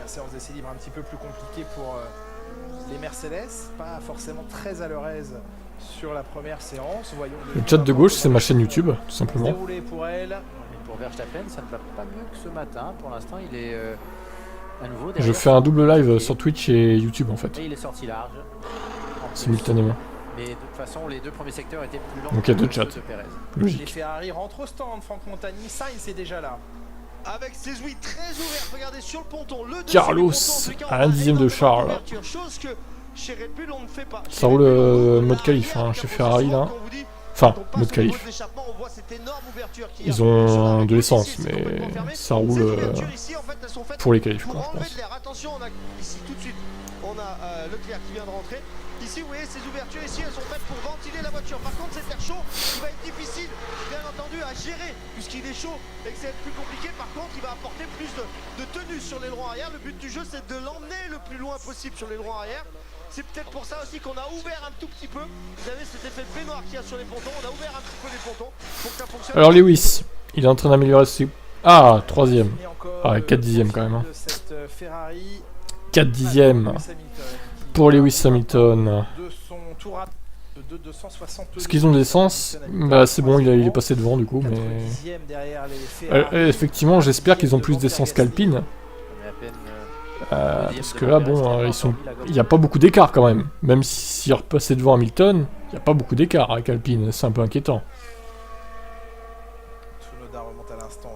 Speaker 7: Séance d'essai libre un petit peu plus compliquée pour les Mercedes, pas forcément très à leur aise sur la première séance. Voyons
Speaker 5: le chat de gauche, c'est ma chaîne YouTube, tout simplement.
Speaker 8: Pour elle. Mais pour Verstappen, ça ne va pas mieux que ce matin. Pour l'instant, il est à nouveau derrière.
Speaker 5: Je fais un double live sur Twitch et YouTube en fait.
Speaker 8: Et il est sorti large.
Speaker 5: Simultanément.
Speaker 8: Mais de toute façon, les deux premiers secteurs étaient plus longs.
Speaker 5: Donc il y a deux chats.
Speaker 7: Les
Speaker 5: Logique.
Speaker 7: Ferrari rentrent au stand, Franck Montagny, Sainz est déjà là.
Speaker 1: avec ses ouïes très ouvertes. Regardez sur le ponton, le
Speaker 5: Carlos à 1/10 de Charles.
Speaker 1: Chose que chez Red Bull on ne fait pas.
Speaker 5: Ça roule mode qualif hein, chez Ferrari là. Enfin, mode qualif. Ils ont de l'essence, mais ça roule pour les qualifs, quoi, je pense.
Speaker 1: Attention, on a ici tout de suite, on a Leclerc qui vient de rentrer. Ici, vous voyez, ces ouvertures ici, elles sont faites pour ventiler la voiture. Par contre, cet air chaud, il va être difficile, bien entendu, à gérer, puisqu'il est chaud et que c'est plus compliqué. Par contre, il va apporter plus de tenue sur l'aileron arrière. Le but du jeu, c'est de l'emmener le plus loin possible sur l'aileron arrière. C'est peut-être pour ça aussi qu'on a ouvert un tout petit peu. Vous avez cet effet de baignoire qu'il y a sur les pontons. On a ouvert un petit peu les pontons pour que ça fonctionne.
Speaker 5: Alors Lewis, il est en train d'améliorer ses... Ah, 3ème. Ah, 4/10 quand même. Hein. 4/10 pour Lewis Hamilton. Est-ce qu'ils ont de l'essence? Bah c'est bon, il est passé devant du coup, mais... effectivement, j'espère qu'ils ont plus d'essence qu'Alpine. Parce que là, bon, il n'y a pas beaucoup d'écart quand même. Même s'il repassait devant Hamilton, il n'y a pas beaucoup d'écart avec Alpine, c'est un peu inquiétant.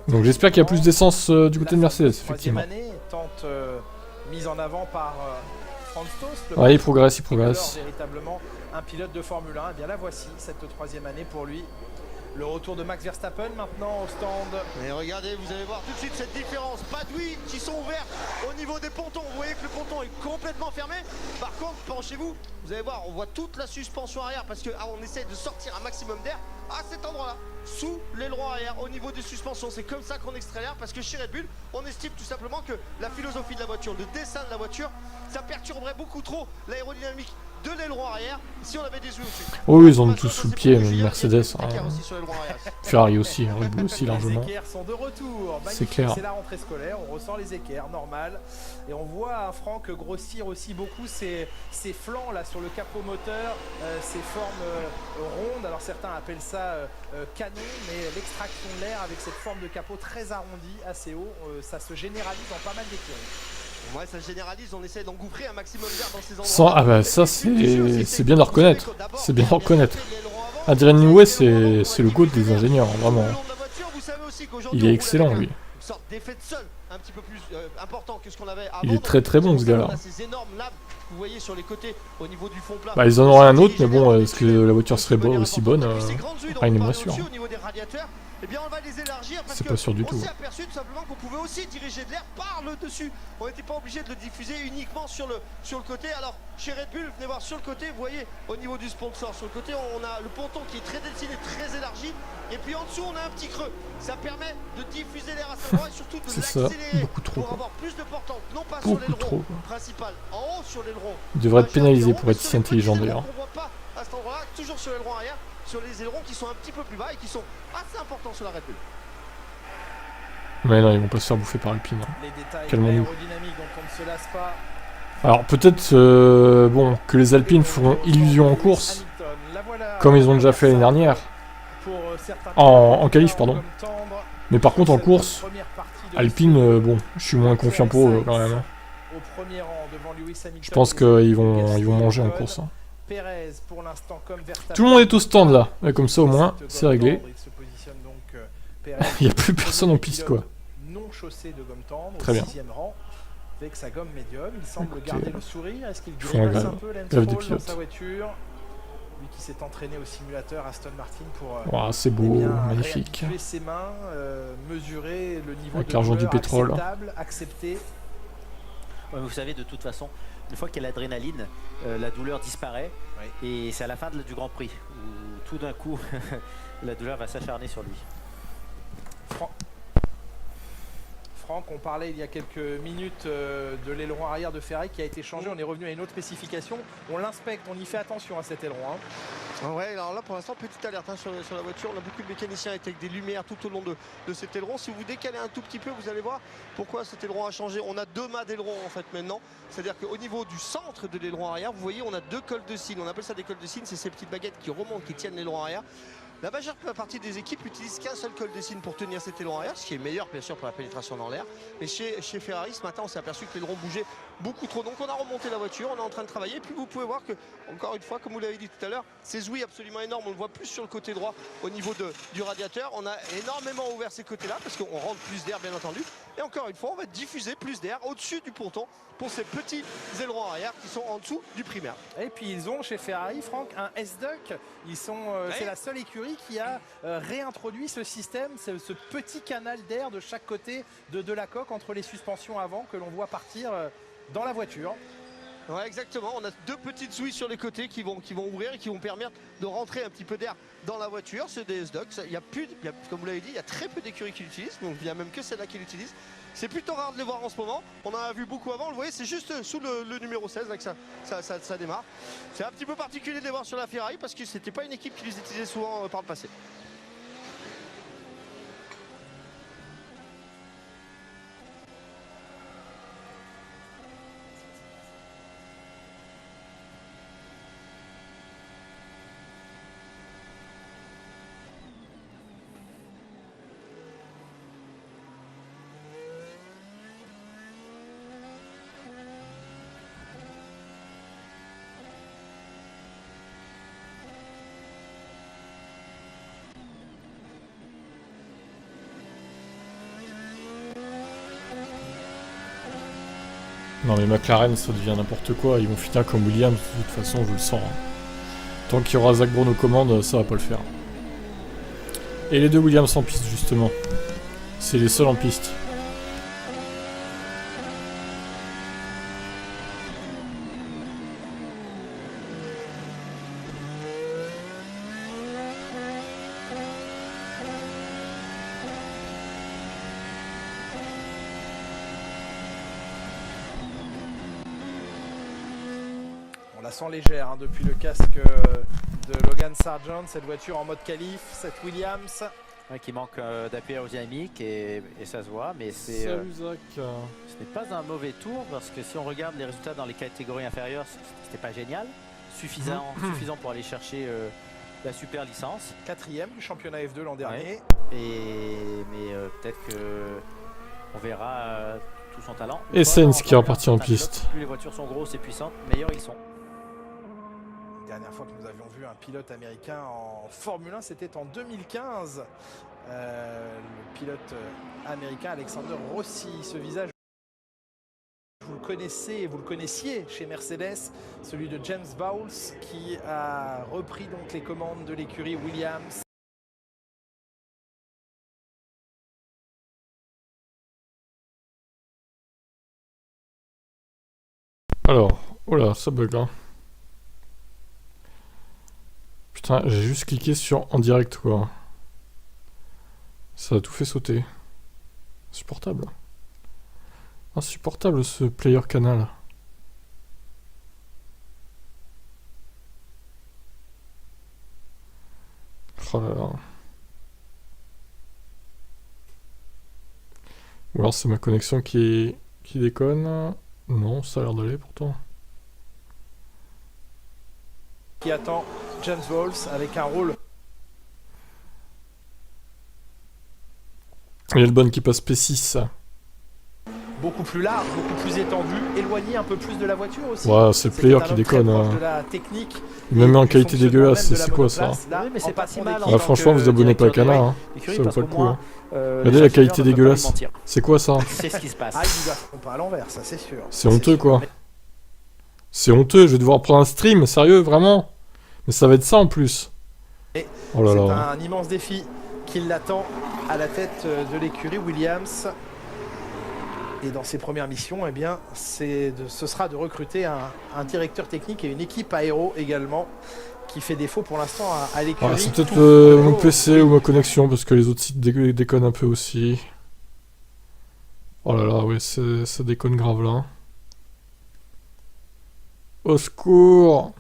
Speaker 5: Donc j'espère qu'il y a plus d'essence du côté de Mercedes, effectivement.
Speaker 7: Mise en avant par Franz Tost.
Speaker 5: Ouais, il progresse, il progresse.
Speaker 7: Véritablement un pilote de Formule 1. Et bien la voici, cette 3e année pour lui. Le retour de Max Verstappen maintenant au stand.
Speaker 1: Et regardez, vous allez voir tout de suite cette différence. Pas d'ouïes qui sont ouvertes au niveau des pontons. Vous voyez que le ponton est complètement fermé. Par contre, penchez-vous, vous allez voir, on voit toute la suspension arrière parce qu'on essaie de sortir un maximum d'air à cet endroit-là, sous l'aileron arrière, au niveau des suspensions. C'est comme ça qu'on extrait l'air parce que chez Red Bull, on estime tout simplement que la philosophie de la voiture, le dessin de la voiture, ça perturberait beaucoup trop l'aérodynamique de l'aileron arrière si on avait des ouïes au-dessus.
Speaker 5: Oh, ils ont tous sous le pied, même Mercedes. Hein. Ferrari aussi, Red Bull aussi largement.
Speaker 7: Les équerres sont de retour.
Speaker 5: C'est clair.
Speaker 7: C'est la rentrée scolaire, on ressent les équerres, normal. Et on voit Franck grossir aussi beaucoup ses flancs là sur le capot moteur, ses formes rondes. Alors certains appellent ça canon, mais l'extraction de l'air avec cette forme de capot très arrondie, assez haut, ça se généralise dans pas mal d'écuries.
Speaker 1: Ouais, ça généralise, on essaie d'engouffrer un maximum d'air dans ces endroits.
Speaker 5: Ah bah ça c'est bien de reconnaître. C'est bien de reconnaître. Adrien Newey c'est le GOAT des ingénieurs, vraiment. Il est excellent lui.
Speaker 1: Un petit peu plus important que ce qu'on avait avant.
Speaker 5: Il est très bon ce gars-là.
Speaker 1: Ces énormes nappes que vous voyez sur les côtés au niveau du fond plat.
Speaker 5: Bah ils en auraient un autre, mais bon, est-ce que la voiture serait aussi bonne? Ah, il est moins sûr.
Speaker 1: Eh bien, on va les élargir parce
Speaker 5: c'est pas sûr du tout.
Speaker 1: On s'est aperçu tout simplement qu'on pouvait aussi diriger de l'air par le dessus. On n'était pas obligé de le diffuser uniquement sur le côté. Alors, chez Red Bull, venez voir sur le côté, vous voyez, au niveau du sponsor, sur le côté, on a le ponton qui est très dessiné, très élargi. Et puis en dessous, on a un petit creux. Ça permet de diffuser l'air à cet endroit et surtout de l'accélérer pour avoir plus de portants. Non pas sur l'aileron principal, en haut sur l'aileron.
Speaker 5: Il devrait être pénalisé pour être si intelligent d'ailleurs.
Speaker 1: On voit pas à cet endroit-là, toujours sur l'aileron arrière, sur les ailerons qui sont un petit peu plus bas et qui sont assez importants sur la Red Bull.
Speaker 5: Mais non, ils vont pas se faire bouffer par Alpine. Calmons-nous.
Speaker 7: Pas.
Speaker 5: Alors peut-être bon, que les Alpines feront illusion en course, comme ils ont déjà fait l'année dernière, en qualif pardon. Mais par contre en course, Alpine, bon, je suis moins confiant pour eux quand même. Je pense qu'ils vont manger en course. Hein. Tout le monde est au stand là, et comme ça au moins c'est réglé. Il n'y a plus personne en piste quoi. Très bien.
Speaker 7: Avec sa gomme médium, il semble garder le sourire. Est-ce qu'il
Speaker 5: grimace
Speaker 7: un peu dans sa voiture? Lui qui s'est entraîné au simulateur Aston Martin pour
Speaker 5: wow, c'est beau, magnifique.
Speaker 7: Ses mains, mesurer le niveau
Speaker 5: avec l'argent du pétrole.
Speaker 8: Accepter. Ouais, vous savez, de toute façon, une fois qu'il y a l'adrénaline, la douleur disparaît. Oui. Et c'est à la fin du Grand Prix où tout d'un coup, la douleur va s'acharner sur lui.
Speaker 7: Franck, on parlait il y a quelques minutes de l'aileron arrière de Ferrari qui a été changé. On est revenu à une autre spécification. On l'inspecte, on y fait attention à cet aileron. Hein.
Speaker 1: Ouais, alors là pour l'instant, petite alerte hein, sur la voiture. On a beaucoup de mécaniciens avec des lumières tout au long de cet aileron. Si vous décalez un tout petit peu, vous allez voir pourquoi cet aileron a changé. On a deux mâts d'aileron en fait maintenant. C'est-à-dire qu'au niveau du centre de l'aileron arrière, vous voyez, on a deux cols de cygne. On appelle ça des cols de cygne. C'est ces petites baguettes qui remontent, qui tiennent l'aileron arrière. La majeure partie des équipes utilisent qu'un seul col de signe pour tenir cet aileron arrière, ce qui est meilleur bien sûr pour la pénétration dans l'air. Mais chez Ferrari ce matin on s'est aperçu que l'aileron bougeait beaucoup trop. Donc on a remonté la voiture, on est en train de travailler. Et puis vous pouvez voir que, encore une fois, comme vous l'avez dit tout à l'heure, ces ouïes absolument énormes, on le voit plus sur le côté droit au niveau du radiateur. On a énormément ouvert ces côtés-là parce qu'on rentre plus d'air bien entendu. Et encore une fois, on va diffuser plus d'air au-dessus du ponton pour ces petits ailerons arrière qui sont en dessous du primaire.
Speaker 7: Et puis ils ont chez Ferrari, Franck, un S-Duck. C'est la seule écurie qui a réintroduit ce système, ce petit canal d'air de chaque côté de la coque entre les suspensions avant que l'on voit partir dans la voiture.
Speaker 1: Ouais, exactement, on a deux petites ouïes sur les côtés qui vont ouvrir et qui vont permettre de rentrer un petit peu d'air dans la voiture. C'est des S-Duck, comme vous l'avez dit, il y a très peu d'écuries qui l'utilisent, donc il n'y a même que celle-là qui l'utilise. C'est plutôt rare de les voir en ce moment, on en a vu beaucoup avant, vous voyez, c'est juste sous le numéro 16 là que ça démarre. C'est un petit peu particulier de les voir sur la Ferrari parce que c'était pas une équipe qui les utilisait souvent par le passé.
Speaker 5: Non mais McLaren ça devient n'importe quoi, ils vont finir comme Williams de toute façon je le sens. Tant qu'il y aura Zak Brown aux commandes, ça va pas le faire. Et les deux Williams en piste justement. C'est les seuls en piste.
Speaker 7: On la sent légère hein, depuis le casque de Logan Sargent, cette voiture en mode qualif, cette Williams.
Speaker 8: Ouais, qui manque d'appui aérodynamique et ça se voit, mais ce n'est pas un mauvais tour parce que si on regarde les résultats dans les catégories inférieures, c'était pas génial, suffisant pour aller chercher la super licence.
Speaker 7: 4e du championnat F2 l'an dernier.
Speaker 8: Ouais. Mais peut-être qu'on verra tout son talent.
Speaker 5: Et Sainz qui est reparti en piste.
Speaker 8: Plus les voitures sont grosses et puissantes, meilleurs ils sont.
Speaker 7: La dernière fois que nous avions vu un pilote américain en Formule 1, c'était en 2015. Le pilote américain Alexander Rossi, ce visage, vous le connaissez et vous le connaissiez chez Mercedes, celui de James Bowles qui a repris donc les commandes de l'écurie Williams.
Speaker 5: Alors, oh là, ça bug là. Putain, j'ai juste cliqué sur en direct quoi. Ça a tout fait sauter. Insupportable. Insupportable ce player canal. Oh là là. Ou alors c'est ma connexion qui déconne. Non, ça a l'air d'aller pourtant.
Speaker 7: Qui attend James Bowles avec un rôle.
Speaker 5: Il y a le bon qui passe P6.
Speaker 7: Beaucoup plus large, beaucoup plus étendu, éloigné un peu plus de la voiture aussi.
Speaker 5: Ouais, c'est le player qui déconne.
Speaker 7: De la technique.
Speaker 5: Même en qualité dégueulasse, c'est quoi ça?
Speaker 7: Là, mais c'est pas si mal.
Speaker 5: Ouais, franchement, vous abonnez pas au canal, hein. Ça vaut pas le coup. Hein. Regardez la qualité dégueulasse. C'est quoi ça?
Speaker 8: C'est ce qui se passe.
Speaker 7: Ah, ils ne font pas à l'envers, ça c'est sûr.
Speaker 5: C'est honteux quoi. C'est honteux, je vais devoir prendre un stream, sérieux, vraiment? Mais ça va être ça en plus. Oh là là.
Speaker 7: C'est un immense défi qui l'attend à la tête de l'écurie Williams. Et dans ses premières missions, eh bien, ce sera de recruter un directeur technique et une équipe aéro également, qui fait défaut pour l'instant à l'écurie.
Speaker 5: C'est peut-être mon PC ou ma connexion, parce que les autres sites déconnent un peu aussi. Oh là là, ouais, ça déconne grave là. Au secours!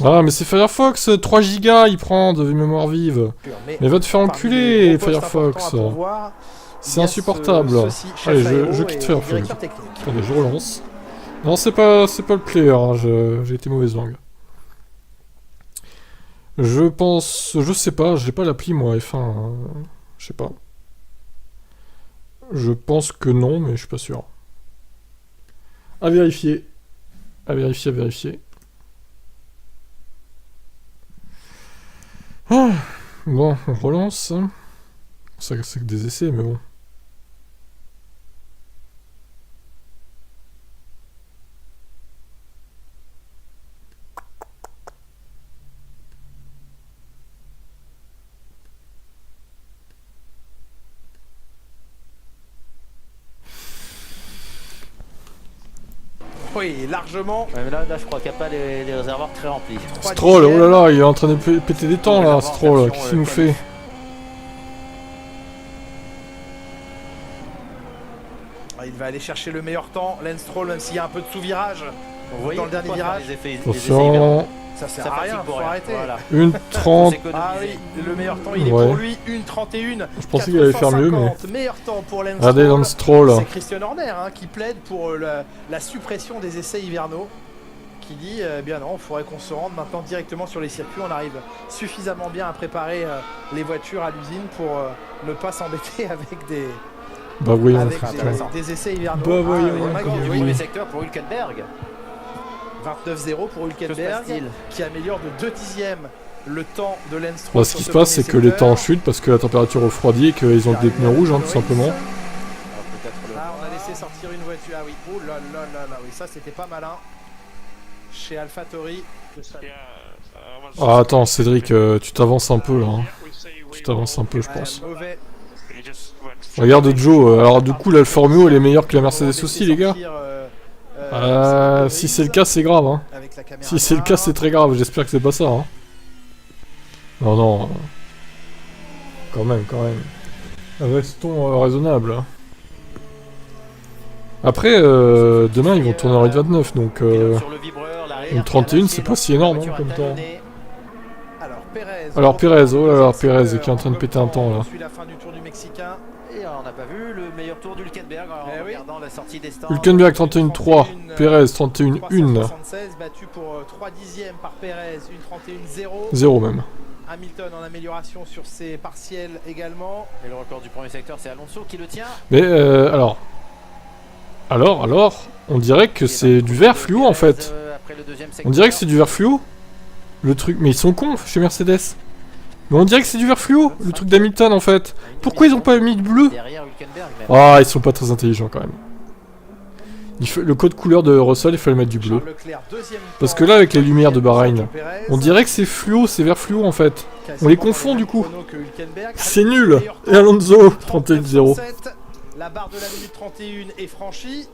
Speaker 5: Ah mais c'est Firefox, 3 Go il prend de mémoire vive. Mais va te faire enculer Firefox. C'est insupportable. Allez, je quitte Firefox. Attendez, je relance. Non, c'est pas le player, hein. J'ai été mauvaise langue. Je pense... Je sais pas, j'ai pas l'appli moi F1. Je sais pas. Je pense que non, mais je suis pas sûr. À vérifier. À vérifier, à vérifier. Ah, bon, on relance. C'est que des essais, mais bon.
Speaker 7: Oui, largement.
Speaker 8: Ouais, mais là, je crois qu'il n'y a pas les réservoirs très remplis.
Speaker 5: Stroll, oh là là, il est en train de péter des temps là, Stroll, qu'est-ce qu'il nous fait?
Speaker 7: Il va aller chercher le meilleur temps, Lance Stroll, même s'il y a un peu de sous-virage dans le dernier virage.
Speaker 5: Attention.
Speaker 7: Ça sert à rien, faut arrêter.
Speaker 8: Voilà.
Speaker 5: 1:30.
Speaker 7: Ah oui, le meilleur temps il est pour lui, 1:31.
Speaker 5: Je pensais qu'il allait faire mieux, mais...
Speaker 7: Meilleur temps pour Lance
Speaker 5: Regardez Lance Stroll.
Speaker 7: C'est Christian Horner hein, qui plaide pour la suppression des essais hivernaux. Qui dit, bien non, il faudrait qu'on se rende maintenant directement sur les circuits. On arrive suffisamment bien à préparer les voitures à l'usine pour ne pas s'embêter avec des...
Speaker 5: Bah voyons,
Speaker 7: avec des essais hivernaux.
Speaker 5: Bah voyons,
Speaker 7: du
Speaker 8: premier secteur pour Hülkenberg.
Speaker 7: 29-0 pour Hülkenberg qui améliore de 2 dixièmes le temps de Lance Stroll.
Speaker 5: Bah, ce qui se passe, c'est que les temps chutent parce que la température refroidit et qu'ils ont des pneus rouges, hein, tout simplement.
Speaker 7: Ah, on a laissé sortir une voiture. Ah oui, oh là là là là, oui, ça c'était pas malin. Chez AlphaTauri.
Speaker 5: Ah, attends, Cédric, tu t'avances un peu là. Hein. Tu t'avances un peu, je pense. Regarde Joe, alors du coup, l'Alfa Romeo elle est meilleure que la Mercedes aussi, les gars. Si c'est le cas, c'est grave. Hein. Si c'est le cas, c'est très grave. J'espère que c'est pas ça. Hein. Non, non. Quand même, quand même. Restons raisonnables. Après, demain, ils vont tourner en rythme 29, donc... une 31, c'est pas si énorme, hein, comme temps. Alors, Pérez, oh là là, Pérez qui est en train de péter un temps, là.
Speaker 7: La fin du tour du Mexicain.
Speaker 8: Et on n'a pas vu le meilleur tour d'Hülkenberg en regardant la sortie des stands.
Speaker 5: Hülkenberg 31-3, Pérez 31-1.
Speaker 7: Battu pour 3 dixièmes par Pérez, 1:31-0.
Speaker 5: 0 même.
Speaker 7: Hamilton en amélioration sur ses partiels également.
Speaker 8: Et le record du premier secteur, c'est Alonso qui le tient.
Speaker 5: Mais alors, on dirait que c'est du vert fluo en fait. On dirait que c'est du vert fluo. Le truc, mais ils sont cons chez Mercedes. Mais on dirait que c'est du vert fluo, le truc d'Hamilton en fait. Pourquoi ils ont pas mis de bleu? Ah, ils sont pas très intelligents quand même. Le code couleur de Russell, il fallait mettre du bleu. Parce que là, avec les lumières de Bahreïn, on dirait que c'est fluo, c'est vert fluo en fait. On les confond du coup. C'est nul. Et Alonso, 31-0.
Speaker 7: La barre de la minute 31 est franchie.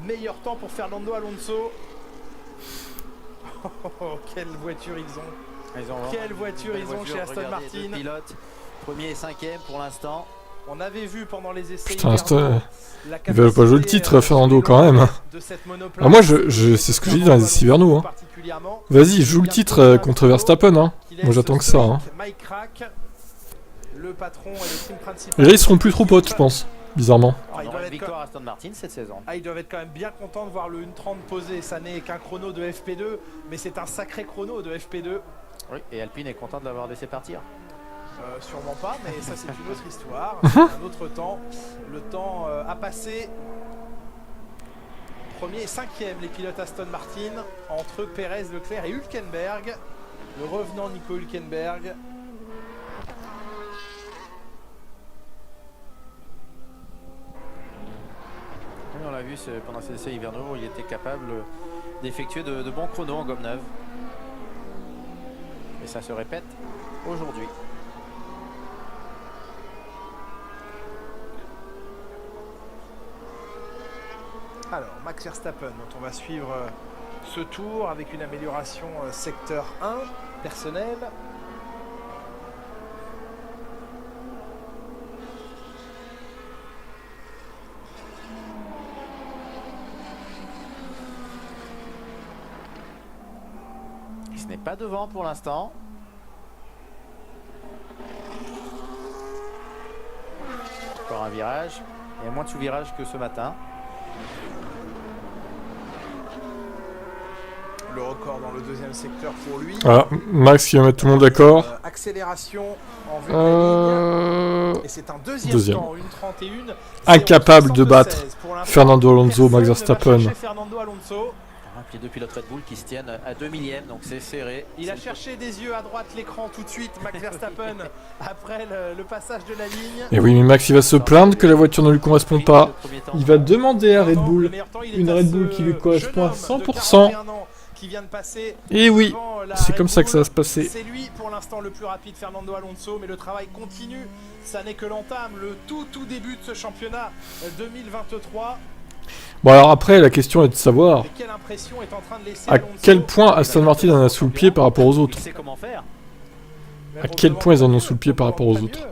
Speaker 7: Meilleur temps pour Fernando Alonso. Oh, quelle voiture ils ont. Quelle voiture ils ont chez Aston Martin.
Speaker 8: Pilote, premier et cinquième pour l'instant.
Speaker 7: On avait vu pendant les essais.
Speaker 5: Putain, il va pas jouer le titre, Fernando, quand même. Ah, moi, c'est ce que j'ai dit dans les essais hivernaux. Hein. Vas-y, joue le titre contre Verstappen. Hein. Moi, j'attends que ça. Hein. Et là, ils seront plus trop potes, je pense. Bizarrement.
Speaker 8: Ils doivent être victoire Aston Martin cette saison.
Speaker 7: Ils doivent être quand même bien contents de voir le 1:30 posé. Ça n'est qu'un chrono de FP2, mais c'est un sacré chrono de FP2.
Speaker 8: Oui, et Alpine est content de l'avoir laissé partir.
Speaker 7: Sûrement pas, mais ça c'est une autre histoire, un autre temps. Le temps a passé. Premier et cinquième les pilotes Aston Martin entre Pérez, Leclerc et Hülkenberg. Le revenant Nico Hülkenberg.
Speaker 8: On l'a vu pendant ces essais hivernaux, il était capable d'effectuer de bons chronos en gomme neuve. Et ça se répète aujourd'hui.
Speaker 7: Alors, Max Verstappen, dont on va suivre ce tour avec une amélioration secteur 1 personnel.
Speaker 8: Ce n'est pas devant pour l'instant. Encore un virage. Il y a moins de sous-virage que ce matin.
Speaker 7: le record dans le deuxième secteur pour lui.
Speaker 5: Voilà, Max qui va mettre tout le monde d'accord.
Speaker 7: Accélération en vue de la ligne. Et c'est un deuxième temps, 1:31.
Speaker 5: Incapable de battre Fernando Alonso, Max Verstappen.
Speaker 8: Les deux pilotes Red Bull qui se tiennent à 2 millièmes, donc c'est serré.
Speaker 7: Il a cherché des yeux à droite l'écran tout de suite, Max Verstappen, après le passage de la ligne.
Speaker 5: Et oui, mais Max il va se plaindre que la voiture ne lui correspond pas. Il va demander à Red Bull une Red Bull qui lui correspond à 100%. Et oui, c'est comme ça que ça va se passer.
Speaker 7: C'est lui pour l'instant le plus rapide, Fernando Alonso, mais le travail continue. Ça n'est que l'entame, le tout début de ce championnat 2023.
Speaker 5: Bon alors après la question est de savoir à quel point Aston Martin en a sous le pied par rapport aux autres. À quel point ils en ont sous le pied par rapport aux autres.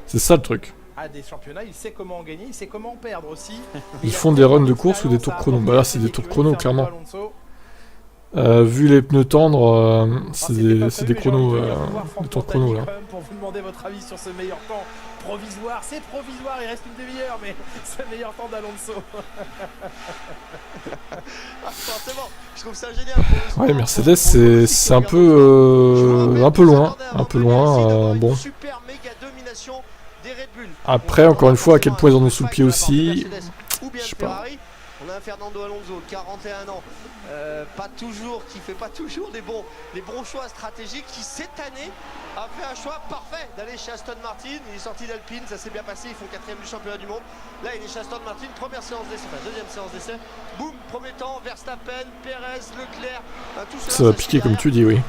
Speaker 5: C'est ça le truc.
Speaker 7: Des championnats, il sait comment gagner, il sait comment perdre aussi.
Speaker 5: Ils font des runs de course ou des tours chrono. Bah là c'est des tours chrono clairement. Vu les pneus tendres, c'est des chronos, des tours chrono là.
Speaker 7: Pour vous demander votre avis sur ce meilleur temps provisoire, c'est provisoire, il reste une demi-heure, mais c'est le meilleur temps d'Alonso.
Speaker 1: Forcément, je trouve ça génial.
Speaker 5: Ouais, Mercedes c'est un peu loin, bon. Après, encore une fois, à quel point ils en ont sous le pied aussi, je sais pas.
Speaker 1: On a un Fernando Alonso, 41 ans, qui fait pas toujours les bons choix stratégiques, qui cette année a fait un choix parfait d'aller chez Aston Martin. Il est sorti d'Alpine, ça s'est bien passé, ils font 4ème du championnat du monde. Là il est chez Aston Martin, première séance d'essai, enfin deuxième séance d'essai. Boum, premier temps, Verstappen, Perez, Leclerc, tout cela,
Speaker 5: ça va piquer comme tu dis, oui.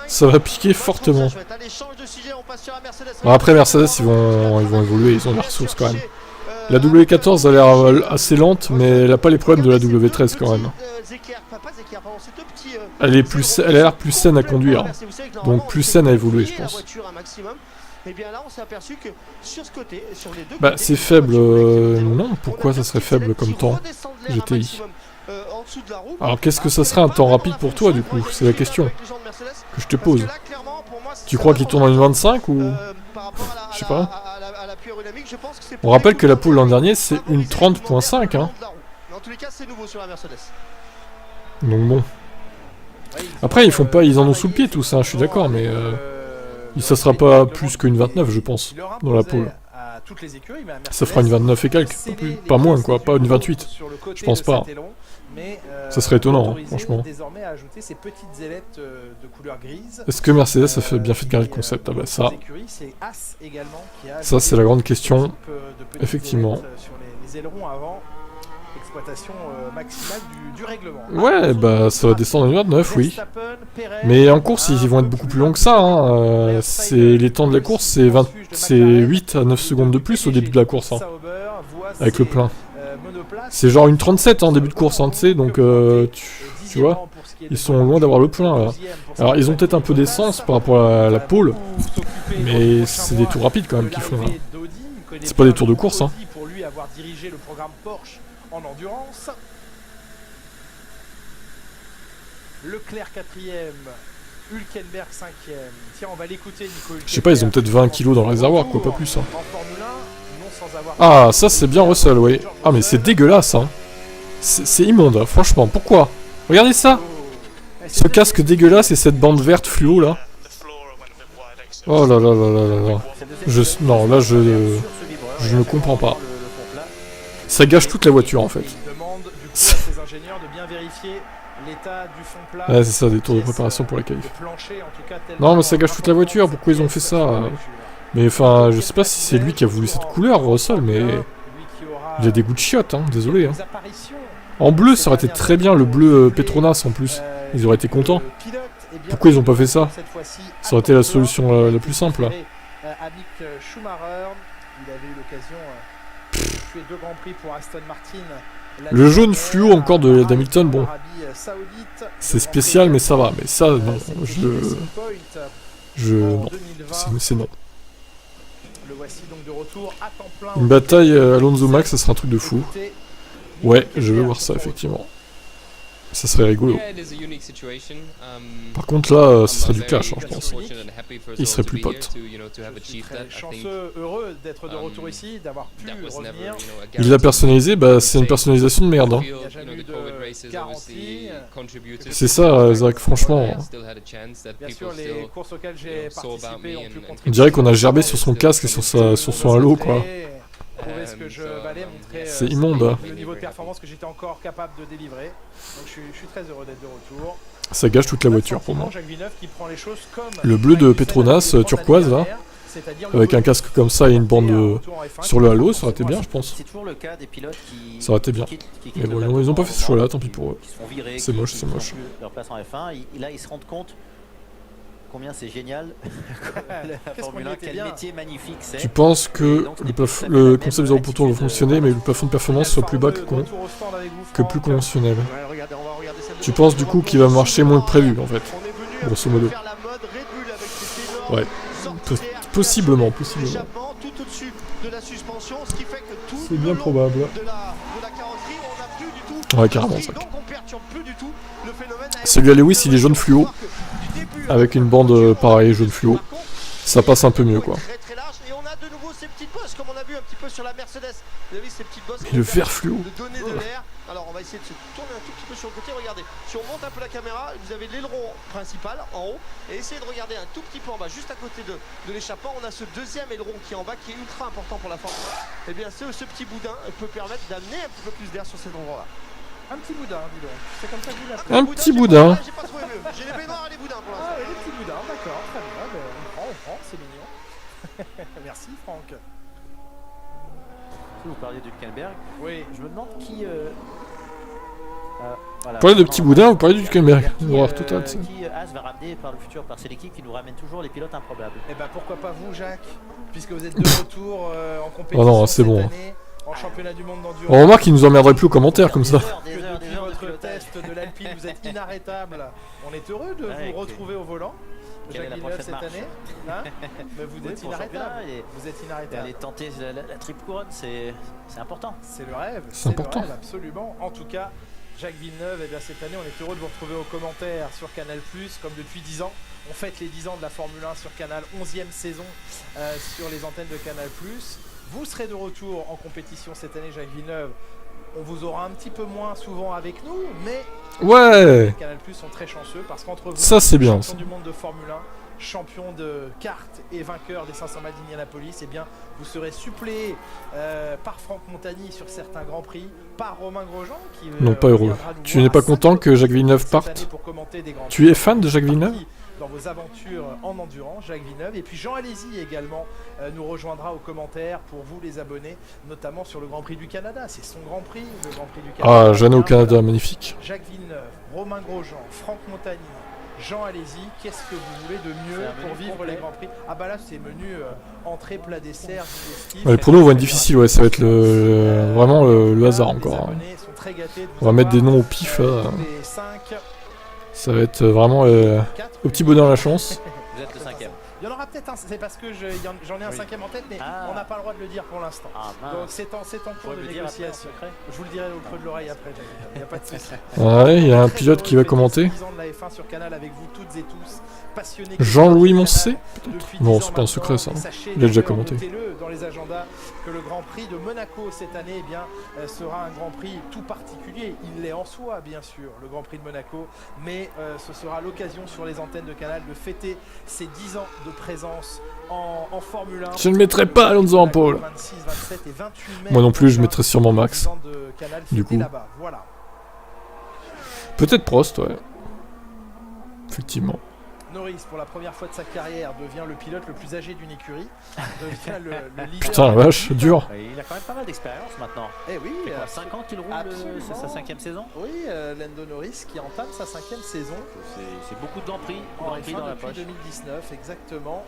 Speaker 5: Ça va piquer fortement.
Speaker 1: Allez, change de sujet, on passe sur la Mercedes.
Speaker 5: Bon, après Mercedes ils vont évoluer, ils ont des ressources quand même. La W14 a l'air assez lente, mais elle n'a pas les problèmes de la W13 quand même. Elle a l'air plus saine à conduire, donc plus saine à évoluer je pense. Bah c'est faible, non, pourquoi ça serait faible comme temps GTI? Alors qu'est-ce que ça serait un temps rapide pour toi du coup? C'est la question que je te pose. Tu crois qu'il tourne en 1:25 ou... Je sais pas. On rappelle que la pole l'an dernier c'est une 30.5 hein. Donc bon. Après ils en ont sous le pied tous hein, je suis d'accord, mais ça sera pas plus qu'une 29 je pense dans la pole. Ça fera une 29 et quelques, pas moins quoi, pas une 28. Je pense pas. Ça serait étonnant, hein, franchement. Est-ce que Mercedes a fait bien fait de garder le concept? Ah bah ça c'est la grande question, effectivement. Ouais, bah ça va descendre en 29, oui. Mais en course, ils vont être beaucoup plus longs que ça. Hein. Les temps de la course, c'est 8 à 9 secondes de plus au début de la course, hein, avec le plein. C'est genre une 37 en début de course, hein, tu sais, donc tu vois, ils sont loin d'avoir le plein là. Alors ils ont peut-être un peu d'essence par rapport à la pole, mais c'est des tours rapides quand même qu'ils font là. C'est pas des tours de course, hein.
Speaker 7: En endurance. Leclerc 4ème, Hülkenberg 5ème. Tiens, on va l'écouter, Nico.
Speaker 5: Je sais pas, ils ont peut-être 20 kilos dans le réservoir, quoi, pas plus. Hein. Ah, ça c'est bien Russell, oui. Ah, mais c'est dégueulasse, hein. C'est immonde, hein, franchement. Pourquoi? Regardez ça. Ce casque dégueulasse et cette bande verte fluo, là. Oh là là là là là là. Non, là, je ne comprends pas. Ça gâche toute la voiture en fait. Ouais, c'est ça, des tours de préparation pour la qualif. Non, mais ça gâche toute la voiture, pourquoi ils ont fait ça? Mais enfin, je sais pas si c'est lui qui a voulu cette couleur, Russell, mais il a des goûts de chiottes, hein, désolé. Hein. En bleu, ça aurait été très bien, le bleu Petronas en plus. Ils auraient été contents. Pourquoi ils ont pas fait ça? Ça aurait été la solution la plus simple. Là. Le jaune fluo encore d'Hamilton, bon, c'est spécial mais ça va, mais ça non, non, c'est non. Une bataille Alonso Max, ça sera un truc de fou. Ouais, je veux voir ça effectivement. Ça serait rigolo. Par contre là, ce serait du clash, hein, je pense. Il serait plus pote.
Speaker 7: Chanceux, heureux d'être de retour ici, d'avoir pu revenir.
Speaker 5: Il l'a personnalisé, bah c'est une personnalisation de merde. Hein.
Speaker 7: Il n'y a jamais eu de garantie.
Speaker 5: C'est ça, Zach, franchement.
Speaker 7: Bien sûr, les courses auxquelles j'ai participé ont pu contribuer.
Speaker 5: On dirait qu'on a gerbé sur son casque et sur son halo, quoi.
Speaker 7: Prouver ce que je valais, montrer
Speaker 5: c'est immonde.
Speaker 7: le niveau de performance que j'étais encore capable de délivrer. Donc je suis très heureux d'être de retour.
Speaker 5: Ça gâche toute la voiture pour moi.
Speaker 7: Jacques Villeneuve qui prend les choses comme
Speaker 5: Le bleu de Petronas turquoise là, avec un casque comme ça et une bande sur le halo, ça aurait été bien, je pense.
Speaker 8: C'est toujours le cas des pilotes qui.
Speaker 5: Ça aurait été bien. Mais bon, ils ont pas fait ce choix-là, tant pis pour eux. C'est moche, c'est moche.
Speaker 8: Leur place en F1, là ils se rendent compte combien c'est génial. La Formule 1, quel métier magnifique c'est.
Speaker 5: Tu penses que le concept 0 pour tour va fonctionner, mais le plafond de performance soit plus bas que plus conventionnel. Tu penses du coup qu'il va marcher moins que prévu en fait, grosso modo. Ouais, possiblement. C'est bien probable. Ouais, carrément ça. Celui à Lewis, il est jaune fluo, avec une bande pareille, jaune fluo. Ça passe un peu mieux quoi. Et le vert fluo.
Speaker 1: Alors on va essayer de se tourner un tout petit peu sur le côté, regardez, si on monte un peu la caméra, vous avez l'aileron principal en haut, et essayez de regarder un tout petit peu en bas, juste à côté de l'échappement, on a ce deuxième aileron qui est en bas, qui est ultra important pour la Formule 1. Et bien ce petit boudin peut permettre d'amener un petit peu plus d'air sur cet endroit-là. Un petit boudin, dis donc, c'est comme ça que vous l'appelez.
Speaker 5: Un petit boudin.
Speaker 1: J'ai pas trouvé mieux, j'ai les baignoires et les boudins pour l'instant.
Speaker 7: Ah, les petits boudins, d'accord, très bien, on prend, c'est mignon. Merci Franck.
Speaker 8: Vous parliez d'Hülkenberg.
Speaker 7: Oui.
Speaker 8: Je me demande qui.
Speaker 5: Vous parlez de petits boudins, vous parlez du Hülkenberg. Total.
Speaker 8: Qui As va ramener par le futur, par c'est l'équipe qui nous ramène toujours les pilotes improbables.
Speaker 7: Et bah pourquoi pas vous, Jacques, puisque vous êtes de retour en compétition.
Speaker 5: Oh non, c'est bon.
Speaker 7: Année, en championnat du monde d'endurance.
Speaker 5: On remarque qu'il nous emmerderait plus aux commentaires comme ça.
Speaker 7: Depuis votre test de l'Alpine, vous êtes inarrêtable. On est heureux de vous retrouver au volant. Jacques Villeneuve cette année, hein, mais vous êtes inarrêtable. Vous êtes inarrêtable.
Speaker 8: Aller tenter la triple couronne, c'est important.
Speaker 7: C'est le rêve.
Speaker 5: C'est important.
Speaker 7: Le rêve, absolument. En tout cas, Jacques Villeneuve, eh bien, cette année, on est heureux de vous retrouver aux commentaires sur Canal+, comme depuis 10 ans. On fête les 10 ans de la Formule 1 sur Canal, 11e saison sur les antennes de Canal+. Vous serez de retour en compétition cette année, Jacques Villeneuve. On vous aura un petit peu moins souvent avec nous, mais
Speaker 5: ouais.
Speaker 7: Canal+ sont très chanceux parce qu'entre vous,
Speaker 5: ça c'est bien.
Speaker 7: Champion du monde de Formule 1, champion de kart et vainqueur des 500 miles d'Indianapolis, eh bien vous serez suppléé par Franck Montagny sur certains grands prix, par Romain Grosjean qui
Speaker 5: non pas heureux. Tu n'es pas content que Jacques Villeneuve parte? Tu es fan de Jacques Villeneuve?
Speaker 7: Dans vos aventures en endurance, Jacques Villeneuve. Et puis Jean Alési également nous rejoindra aux commentaires pour vous les abonnés, notamment sur le Grand Prix du Canada. C'est son Grand Prix, le Grand Prix du Canada.
Speaker 5: Ah, Jeanne au Canada, magnifique.
Speaker 7: Jacques Villeneuve, Romain Grosjean, Franck Montagny, Jean Alési, qu'est-ce que vous voulez de mieux pour vivre les Grands Prix? Ah bah là c'est menu entrée, plat, dessert, digestif.
Speaker 5: Ouais, pour nous on va être difficile, ouais, ça va être vraiment le hasard encore. Hein. On va mettre des noms au pif. Ça va être vraiment au petit bonheur la chance.
Speaker 8: Vous êtes le 5e.
Speaker 7: Il y en aura peut-être un, c'est parce que j'en ai un 5e en tête, mais on n'a pas le droit de le dire pour l'instant. Donc c'est en cours de négociation. Je vous le dirai au creux de l'oreille après, il n'y a pas de souci.
Speaker 5: Ouais, il y a un pilote qui va commenter. Jean-Louis Moncé, peut-être? Non, c'est pas un secret ça. Il a déjà commenté.
Speaker 7: Dans les agendas que le Grand Prix de Monaco cette année eh bien, sera un Grand Prix tout particulier. Il l'est en soi, bien sûr, le Grand Prix de Monaco, mais ce sera l'occasion sur les antennes de Canal de fêter ses 10 ans de présence en Formule 1.
Speaker 5: Je ne mettrai pas Alonso en pôle. Moi non plus, je mettrai sûrement Max. Du coup.
Speaker 7: Voilà.
Speaker 5: Peut-être Prost, ouais. Effectivement.
Speaker 7: Norris, pour la première fois de sa carrière, devient le pilote le plus âgé d'une écurie. Devient le leader.
Speaker 5: Putain, la vache, dur.
Speaker 8: Il a quand même pas mal d'expérience maintenant.
Speaker 7: Eh oui,
Speaker 8: il a 5 ans qu'il roule, c'est sa 5e saison.
Speaker 7: Oui, Lando Norris qui entame sa 5e saison.
Speaker 8: C'est beaucoup de Grands Prix dans la poche.
Speaker 7: 2019, exactement.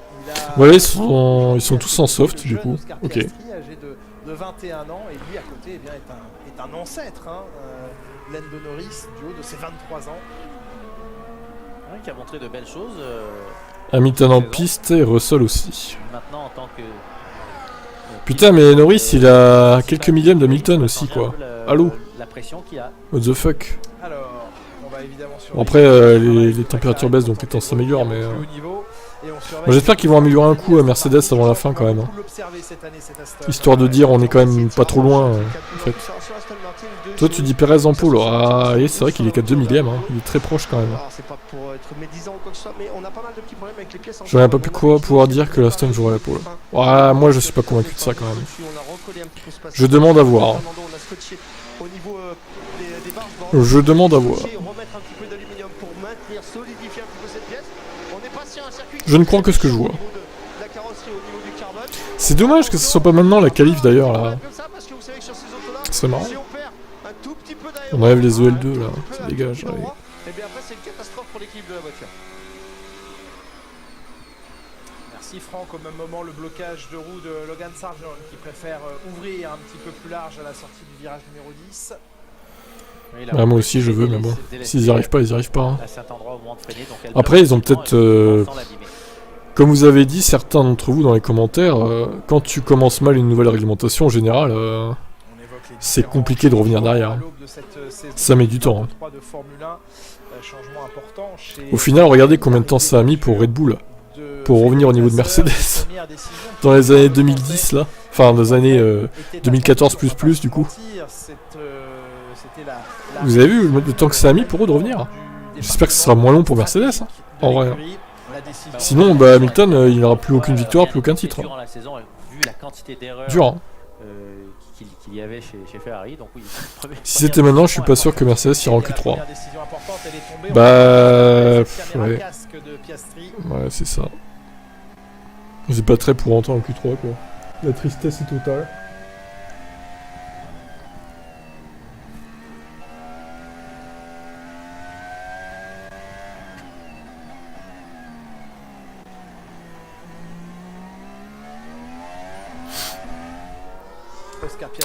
Speaker 5: Voilà, ils sont tous en soft du coup. Ok.
Speaker 7: Âgé de 21 ans et lui à côté eh bien, est un ancêtre. Hein, Lando Norris du haut de ses 23 ans.
Speaker 8: Qui a montré de belles choses.
Speaker 5: Hamilton en piste et Russell aussi.
Speaker 8: Maintenant en tant que...
Speaker 5: Putain mais Norris il a quelques millièmes d'Hamilton aussi quoi. Allô?
Speaker 8: La pression qu'il a.
Speaker 5: What the fuck?
Speaker 7: Alors, on va évidemment sur
Speaker 5: bon, après les températures baissent donc les temps s'améliorent mais... J'espère qu'ils vont améliorer un coup à Mercedes avant la fin quand même. Hein. Histoire de dire on est quand même pas trop loin en fait. Toi tu dis Perez en pôle, ah et c'est vrai qu'il est qu'à 2 millièmes, hein. Il est très proche quand même. J'aurais pas pu pouvoir dire que l'Aston jouerait la pôle. Ouais, moi je suis pas convaincu de ça quand même. Je demande à voir. Je demande à voir. Je ne crois que ce que je vois. C'est dommage que ce soit pas maintenant la qualif d'ailleurs là. C'est marrant. On enlève les EL2 là, ça dégage. Allez.
Speaker 7: Merci Franck. Au même moment, le blocage de roue de Logan Sargent qui préfère ouvrir un petit peu plus large à la sortie du virage numéro 10.
Speaker 5: Ouais, moi aussi je veux, mais bon, s'ils y arrivent pas, ils y arrivent pas. Hein. Après, ils ont peut-être, comme vous avez dit, certains d'entre vous dans les commentaires, quand tu commences mal une nouvelle réglementation, en général, c'est compliqué de revenir derrière. Hein. Ça met du temps. Hein. Au final, regardez combien de temps ça a mis pour Red Bull, pour revenir au niveau de Mercedes. Dans les années 2010, là, enfin, dans les années 2014 plus du coup. Vous avez vu le temps que ça a mis pour eux de revenir? J'espère que ce sera moins long pour Mercedes, hein, en vrai. Sinon, bah, Hamilton, il n'aura plus aucune victoire, plus aucun titre. Dur, hein. Si c'était maintenant, je suis pas sûr que Mercedes ira en Q3. Bah... Ouais, ouais c'est ça. C'est pas très pour entrer en Q3, quoi. La tristesse est totale.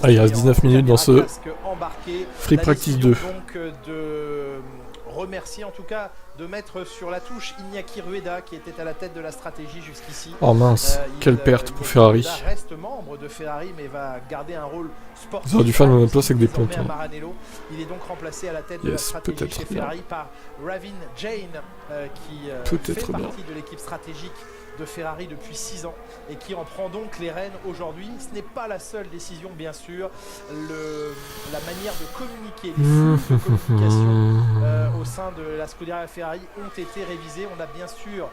Speaker 5: Ah, il reste 19 minutes dans ce Free Practice 2.
Speaker 7: Donc de remercier en tout cas de mettre sur la touche Iñaki Rueda qui était à la tête de la stratégie jusqu'ici.
Speaker 5: Oh mince, quelle perte pour Ferrari.
Speaker 7: Il reste membre de Ferrari mais va garder un rôle sportif.
Speaker 5: Ils auraient dû faire une place avec des pontons.
Speaker 7: Il est donc remplacé à la tête de la stratégie chez Ferrari par Ravin Jain qui fait partie de l'équipe stratégique de Ferrari depuis 6 ans et qui en prend donc les rênes aujourd'hui. Ce n'est pas la seule décision bien sûr, la manière de communiquer, les flux de communication au sein de la Scuderia Ferrari ont été révisés. On a bien sûr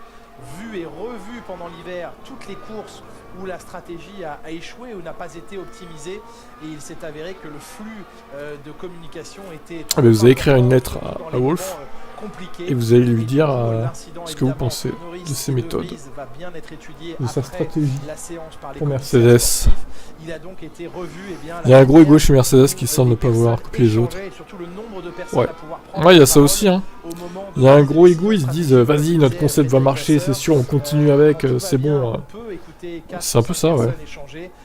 Speaker 7: vu et revu pendant l'hiver toutes les courses où la stratégie a échoué ou n'a pas été optimisée et il s'est avéré que le flux de communication était...
Speaker 5: Ah bah vous allez écrire une lettre à Wolf et vous allez lui dire ce que vous pensez de ses méthodes, de sa stratégie pour Mercedes. Il y a un gros ego chez Mercedes qui semble ne pas vouloir copier les autres. Ouais, ouais, il y a ça aussi. Hein. Il y a un gros ego, ils se disent vas-y, notre concept va marcher, c'est sûr, on continue avec, c'est bon. C'est un peu ça, ouais.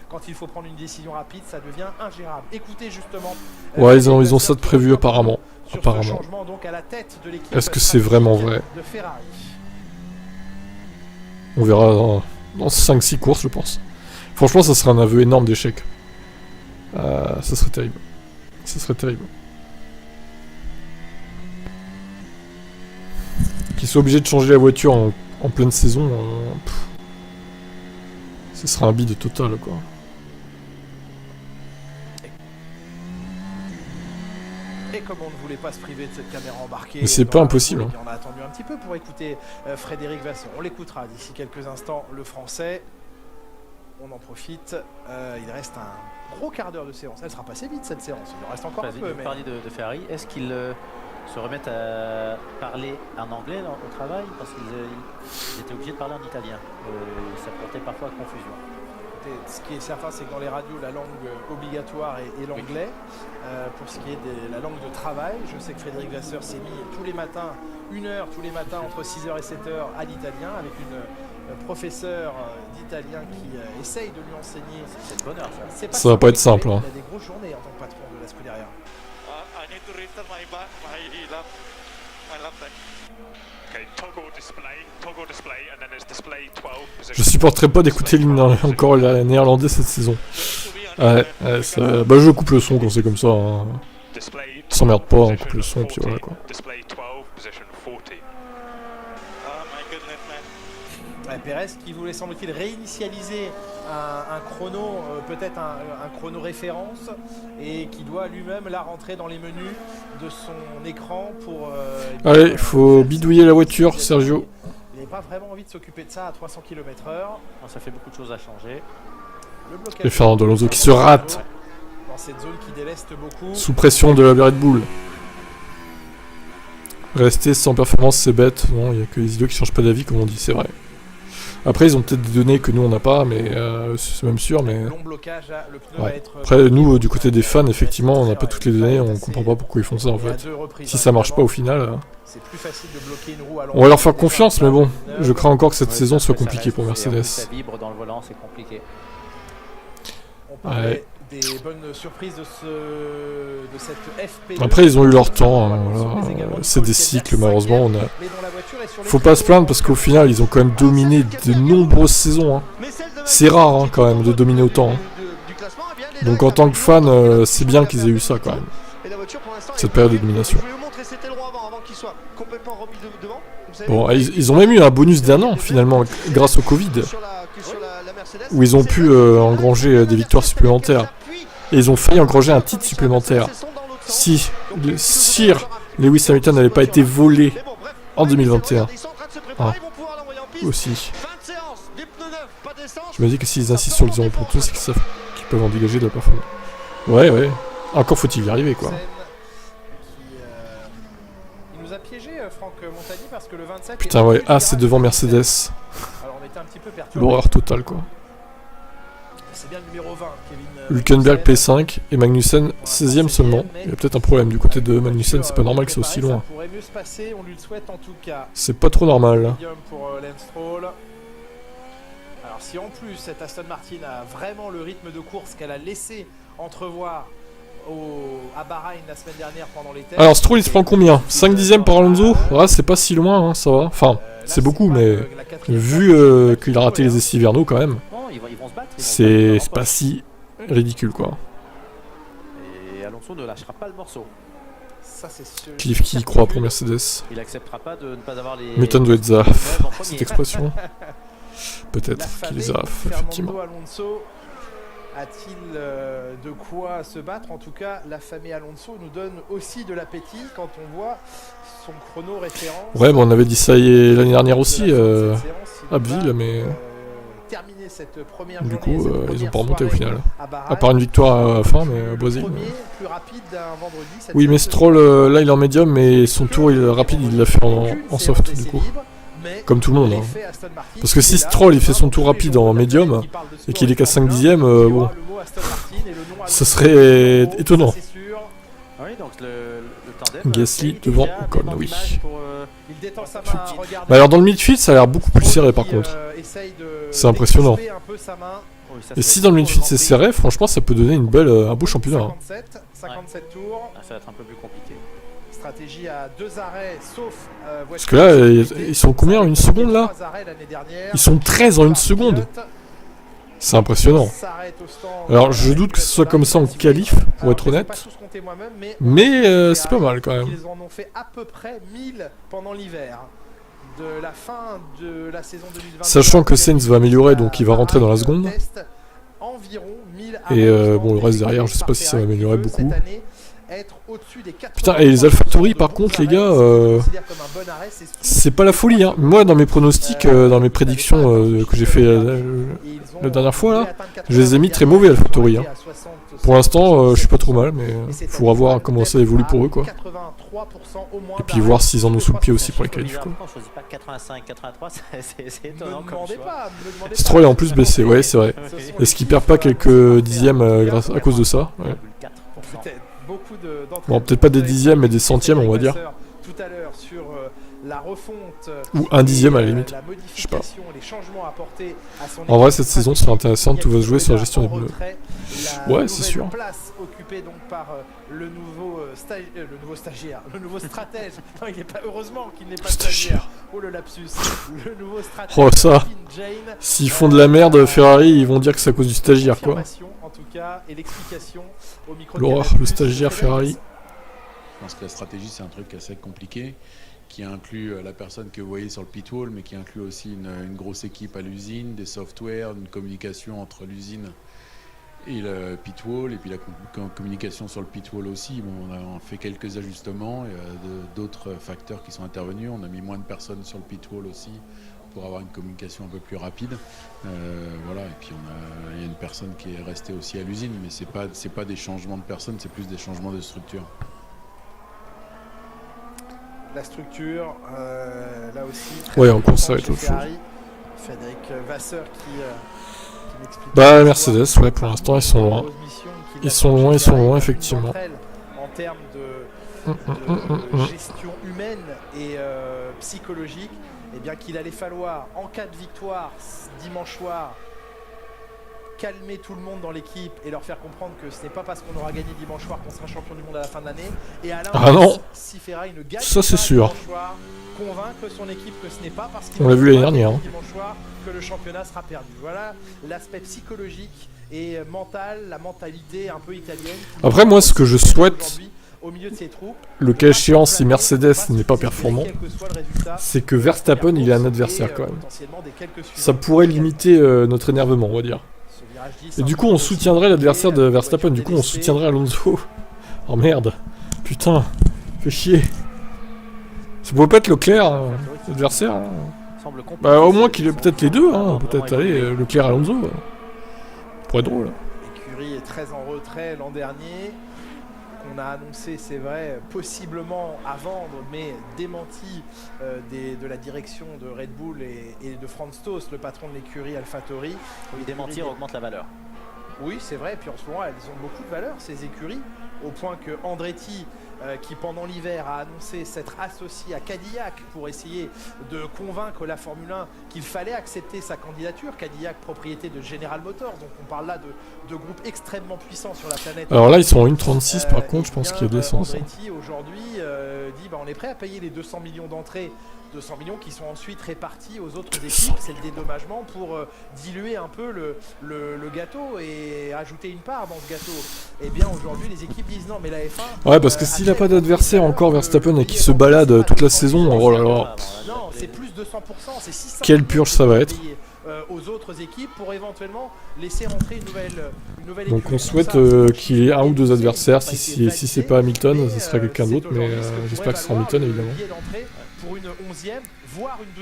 Speaker 7: Quand il faut prendre une décision rapide, ça devient ingérable. Écoutez justement.
Speaker 5: Ouais, ils ont ça de prévu apparemment. Apparemment. Est-ce que c'est vraiment vrai? On verra dans 5-6 courses, je pense. Franchement, ça serait un aveu énorme d'échec. Ça serait terrible. Ça serait terrible. Qu'ils soient obligés de changer la voiture en pleine saison, ce serait un bide total, quoi.
Speaker 7: Et comme on ne voulait pas se priver de cette caméra embarquée,
Speaker 5: mais c'est pas impossible.
Speaker 7: On a attendu un petit peu pour écouter Frédéric Vasseur. On l'écoutera d'ici quelques instants, le français. On en profite. Il reste un gros quart d'heure de séance. Elle sera passée vite cette séance. Il en reste encore un peu.
Speaker 8: Vous parliez de Ferrari. Est-ce qu'ils se remettent à parler en anglais au travail? Parce qu'ils étaient obligés de parler en italien. Ça portait parfois à confusion.
Speaker 7: Ce qui est certain, c'est que dans les radios, la langue obligatoire est l'anglais. Pour ce qui est de la langue de travail, je sais que Frédéric Vasseur s'est mis tous les matins, 1 heure tous les matins entre 6h et 7h à l'italien avec une professeure d'italien qui essaye de lui enseigner.
Speaker 8: C'est le bonheur, ça.
Speaker 5: Ça va pas être simple. Hein.
Speaker 7: Il a des grosses journées en tant que patron de la Scuderia.
Speaker 5: Je supporterai pas d'écouter encore la néerlandais cette saison. Ouais, bah je coupe le son quand c'est comme ça. Hein. S'emmerde pas, on coupe le son et puis voilà quoi.
Speaker 7: Ouais, Pérez qui voulait semble-t-il réinitialiser un chrono, peut-être un chrono référence, et qui doit lui-même là rentrer dans les menus de son écran pour...
Speaker 5: Allez, il faut bidouiller la voiture, Sergio.
Speaker 7: Il n'a pas vraiment envie de s'occuper de ça à 300 km/h.
Speaker 8: Ça fait beaucoup de choses à changer.
Speaker 5: Et Fernando Alonso qui se rate.
Speaker 7: Dans cette zone qui déleste beaucoup.
Speaker 5: Sous pression de la Red Bull. Rester sans performance, c'est bête. Non, il n'y a que les idiots qui changent pas d'avis, comme on dit, c'est vrai. Après, ils ont peut-être des données que nous on n'a pas, mais c'est même sûr. Mais ouais. Après, nous, du côté des fans, effectivement, on n'a pas toutes les données, on comprend pas pourquoi ils font ça en fait. Si ça marche pas au final, on va leur faire confiance, mais bon, je crains encore que cette saison soit compliquée pour Mercedes. Ouais.
Speaker 7: Des bonnes surprises de cette FP2.
Speaker 5: Après, ils ont eu leur temps. Hein, voilà. C'est des cycles, malheureusement. Faut pas se plaindre parce qu'au final, ils ont quand même dominé de nombreuses saisons. Hein. C'est rare, hein, quand même, de dominer autant. Hein. Donc, en tant que fan, c'est bien qu'ils aient eu ça, quand même. Cette période de domination. Bon, ils ont même eu un bonus d'1 an, finalement, grâce au Covid. Où ils ont pu engranger des victoires supplémentaires. Et ils ont failli engranger un titre supplémentaire. Si Sir Lewis Hamilton n'avait pas été volé en 2021. Hein. Aussi. Je me dis que s'ils insistent sur le 0 pour tous, c'est qu'ils savent qu'ils peuvent en dégager de la performance. Ouais, ouais. Encore faut-il y arriver, quoi.
Speaker 7: Il nous a piégé, Franck Montagny, parce que le 27...
Speaker 5: Putain, ouais. Ah, c'est devant Mercedes. L'horreur totale, quoi.
Speaker 7: C'est bien le numéro 20, Kevin.
Speaker 5: Hülkenberg P5 et Magnussen 16ème seulement. Il y a peut-être un problème du côté de Magnussen, c'est pas normal que c'est aussi loin. C'est pas trop normal.
Speaker 7: Alors si en plus cette Aston Martin a vraiment le rythme de course qu'elle a laissé entrevoir à Bahreïn la semaine dernière pendant les tests.
Speaker 5: Alors Stroll il se prend combien? 5 dixièmes par Alonso? Ouais, c'est pas si loin, hein, ça va. Enfin, c'est beaucoup, mais vu qu'il a raté les essais hivernaux quand même, c'est pas si ridicule, quoi.
Speaker 8: Et Alonso ne lâchera pas le morceau.
Speaker 5: Cliff qui y croit pour Mercedes.
Speaker 8: Il acceptera pas de ne pas avoir les...
Speaker 5: Newton doit être zaf, cette expression. Peut-être qu'il est zaf, effectivement.
Speaker 7: Alonso a-t-il de quoi se battre? En tout cas, l'affamé Alonso nous donne aussi de l'appétit quand on voit son chrono référence.
Speaker 5: Ouais, bon, on avait dit ça l'année dernière aussi, à Abbeville, mais... Du coup, ils ont pas remonté au final. À part une victoire à la fin, mais au Brésil. Oui, mais Stroll, là, il est en médium, mais son tour rapide, il l'a fait en soft, du coup. Comme tout le monde. Hein. Parce que si Stroll, il fait son tour rapide en médium, et qu'il est qu'à 5 dixièmes, bon, ça serait étonnant. Gasly devant Ocon, oui. Bah alors dans le midfield, ça a l'air beaucoup plus serré par contre. C'est impressionnant. Et si dans le midfield c'est serré, franchement ça peut donner un beau championnat.
Speaker 7: 57 tours.
Speaker 8: Ça va être un peu plus compliqué.
Speaker 7: Stratégie à 2 arrêts, sauf
Speaker 5: parce que là, ils sont combien en une seconde là? Ils sont 13 en une seconde. C'est impressionnant. Alors je doute que ce soit comme ça en qualif, pour être honnête. Mais c'est pas mal quand même.
Speaker 7: Ils en ont fait à peu près 1000 pendant l'hiver. De la fin de la saison 2020.
Speaker 5: Sachant que Sainz va améliorer, donc il va rentrer dans la seconde. Et bon, le reste derrière, je sais pas si ça va améliorer beaucoup. Putain, et les AlphaTauri par contre, les gars, c'est pas la folie. Hein. Moi, dans mes pronostics, dans mes prédictions que j'ai fait la dernière fois, là, je les ai mis très mauvais AlphaTauri. Hein. Pour l'instant, je suis pas trop mal, mais faudra voir comment ça évolue pour eux, quoi. Et puis voir s'ils en ont sous le pied aussi pour les qualifs, quoi. Stroll est en plus baissé, ouais, c'est vrai. Est-ce qu'il perd pas quelques dixièmes à cause de ça? Ouais. Bon, peut-être pas des dixièmes, mais des centièmes, on va dire.
Speaker 7: Tout à l'heure sur la refonte
Speaker 5: ou un dixième à la limite. Je sais pas. En vrai, cette saison sera intéressante. Tout va se jouer sur la gestion des pneus. Ouais, c'est sûr.
Speaker 7: Place occupée donc par le nouveau stagiaire, le nouveau stratège. Non, il est pas, heureusement qu'il n'est pas stagiaire. Oh le lapsus. Le nouveau stratège.
Speaker 5: Oh ça. S'ils font de la merde, Ferrari, ils vont dire que c'est à cause du stagiaire, quoi.
Speaker 7: En tout cas, et l'explication au micro.
Speaker 5: L'horreur, le stagiaire Ferrari.
Speaker 6: pense que la stratégie, c'est un truc assez compliqué, qui inclut la personne que vous voyez sur le pit wall, mais qui inclut aussi une grosse équipe à l'usine, des softwares, une communication entre l'usine et le pit wall, et puis la communication sur le pit wall aussi. Bon, on a fait quelques ajustements, il y a d'autres facteurs qui sont intervenus. On a mis moins de personnes sur le pit wall aussi pour avoir une communication un peu plus rapide. Voilà, et puis il y a une personne qui est restée aussi à l'usine, mais c'est pas des changements de personnes, c'est plus des changements de structure.
Speaker 7: La structure, là aussi.
Speaker 5: Ouais, en course, ça va être autre chose.
Speaker 7: Frédéric Vasseur qui m'explique.
Speaker 5: Bah, Mercedes, ouais, pour l'instant, ils sont loin. Ils sont loin, effectivement.
Speaker 7: En termes de gestion humaine et psychologique, eh bien qu'il allait falloir, en cas de victoire dimanche soir, calmer tout le monde dans l'équipe et leur faire comprendre que ce n'est pas parce qu'on aura gagné dimanche soir qu'on sera champion du monde à la fin de l'année. Et à l'inverse, si Ferrari ne gagne
Speaker 5: ça, c'est
Speaker 7: pas
Speaker 5: sûr.
Speaker 7: dimanche soir, convaincre son équipe que ce n'est pas parce qu'il
Speaker 5: on l'a vu l'année dernière
Speaker 7: dimanche soir que le championnat sera perdu. Voilà l'aspect psychologique et mental, la mentalité un peu italienne.
Speaker 5: Après, moi, ce que je souhaite,
Speaker 7: au milieu de ses troupes,
Speaker 5: le cas échéant, si Mercedes n'est pas performant, c'est que Verstappen, il est un adversaire quand même. Ça pourrait limiter notre énervement, on va dire. Et du coup, on soutiendrait l'adversaire de Verstappen. Du coup, on soutiendrait Alonso. Oh merde. Putain. Fais chier. Ça pourrait pas être Leclerc, l'adversaire. Hein. Bah, au moins qu'il ait peut-être les deux. Hein. Peut-être, allez, Leclerc Alonso. Ça pourrait être drôle.
Speaker 7: L'écurie est très en retrait l'an dernier. On a annoncé, c'est vrai, possiblement à vendre, mais démenti de la direction de Red Bull et de Franz Tost, le patron de l'écurie AlphaTauri.
Speaker 8: Oui, démentir augmente la valeur.
Speaker 7: Oui, c'est vrai, et puis en ce moment, elles ont beaucoup de valeur, ces écuries, au point que Andretti, qui pendant l'hiver a annoncé s'être associé à Cadillac pour essayer de convaincre la Formule 1 qu'il fallait accepter sa candidature. Cadillac, propriété de General Motors, donc on parle là de groupes extrêmement puissants sur la planète.
Speaker 5: Alors là, ils sont en 1,36 par contre, je pense qu'il y a des sens.
Speaker 7: Andretti aujourd'hui dit on est prêt à payer les 200 millions d'entrées, 200 millions qui sont ensuite répartis aux autres équipes, c'est le dédommagement pour diluer un peu le gâteau et ajouter une part dans ce gâteau. Et bien aujourd'hui les équipes disent non mais la F1...
Speaker 5: Ouais, parce que s'il n'a pas d'adversaire encore Verstappen et qui se balade toute la saison, oh là là.
Speaker 7: Non, c'est plus de 100%, c'est 600.
Speaker 5: Quelle purge ça va être.
Speaker 7: Aux autres équipes pour éventuellement laisser rentrer une nouvelle
Speaker 5: donc
Speaker 7: équipe.
Speaker 5: on souhaite qu'il y ait un ou deux adversaires. Si c'est pas Hamilton, ce sera quelqu'un d'autre, mais j'espère que ce sera Hamilton évidemment.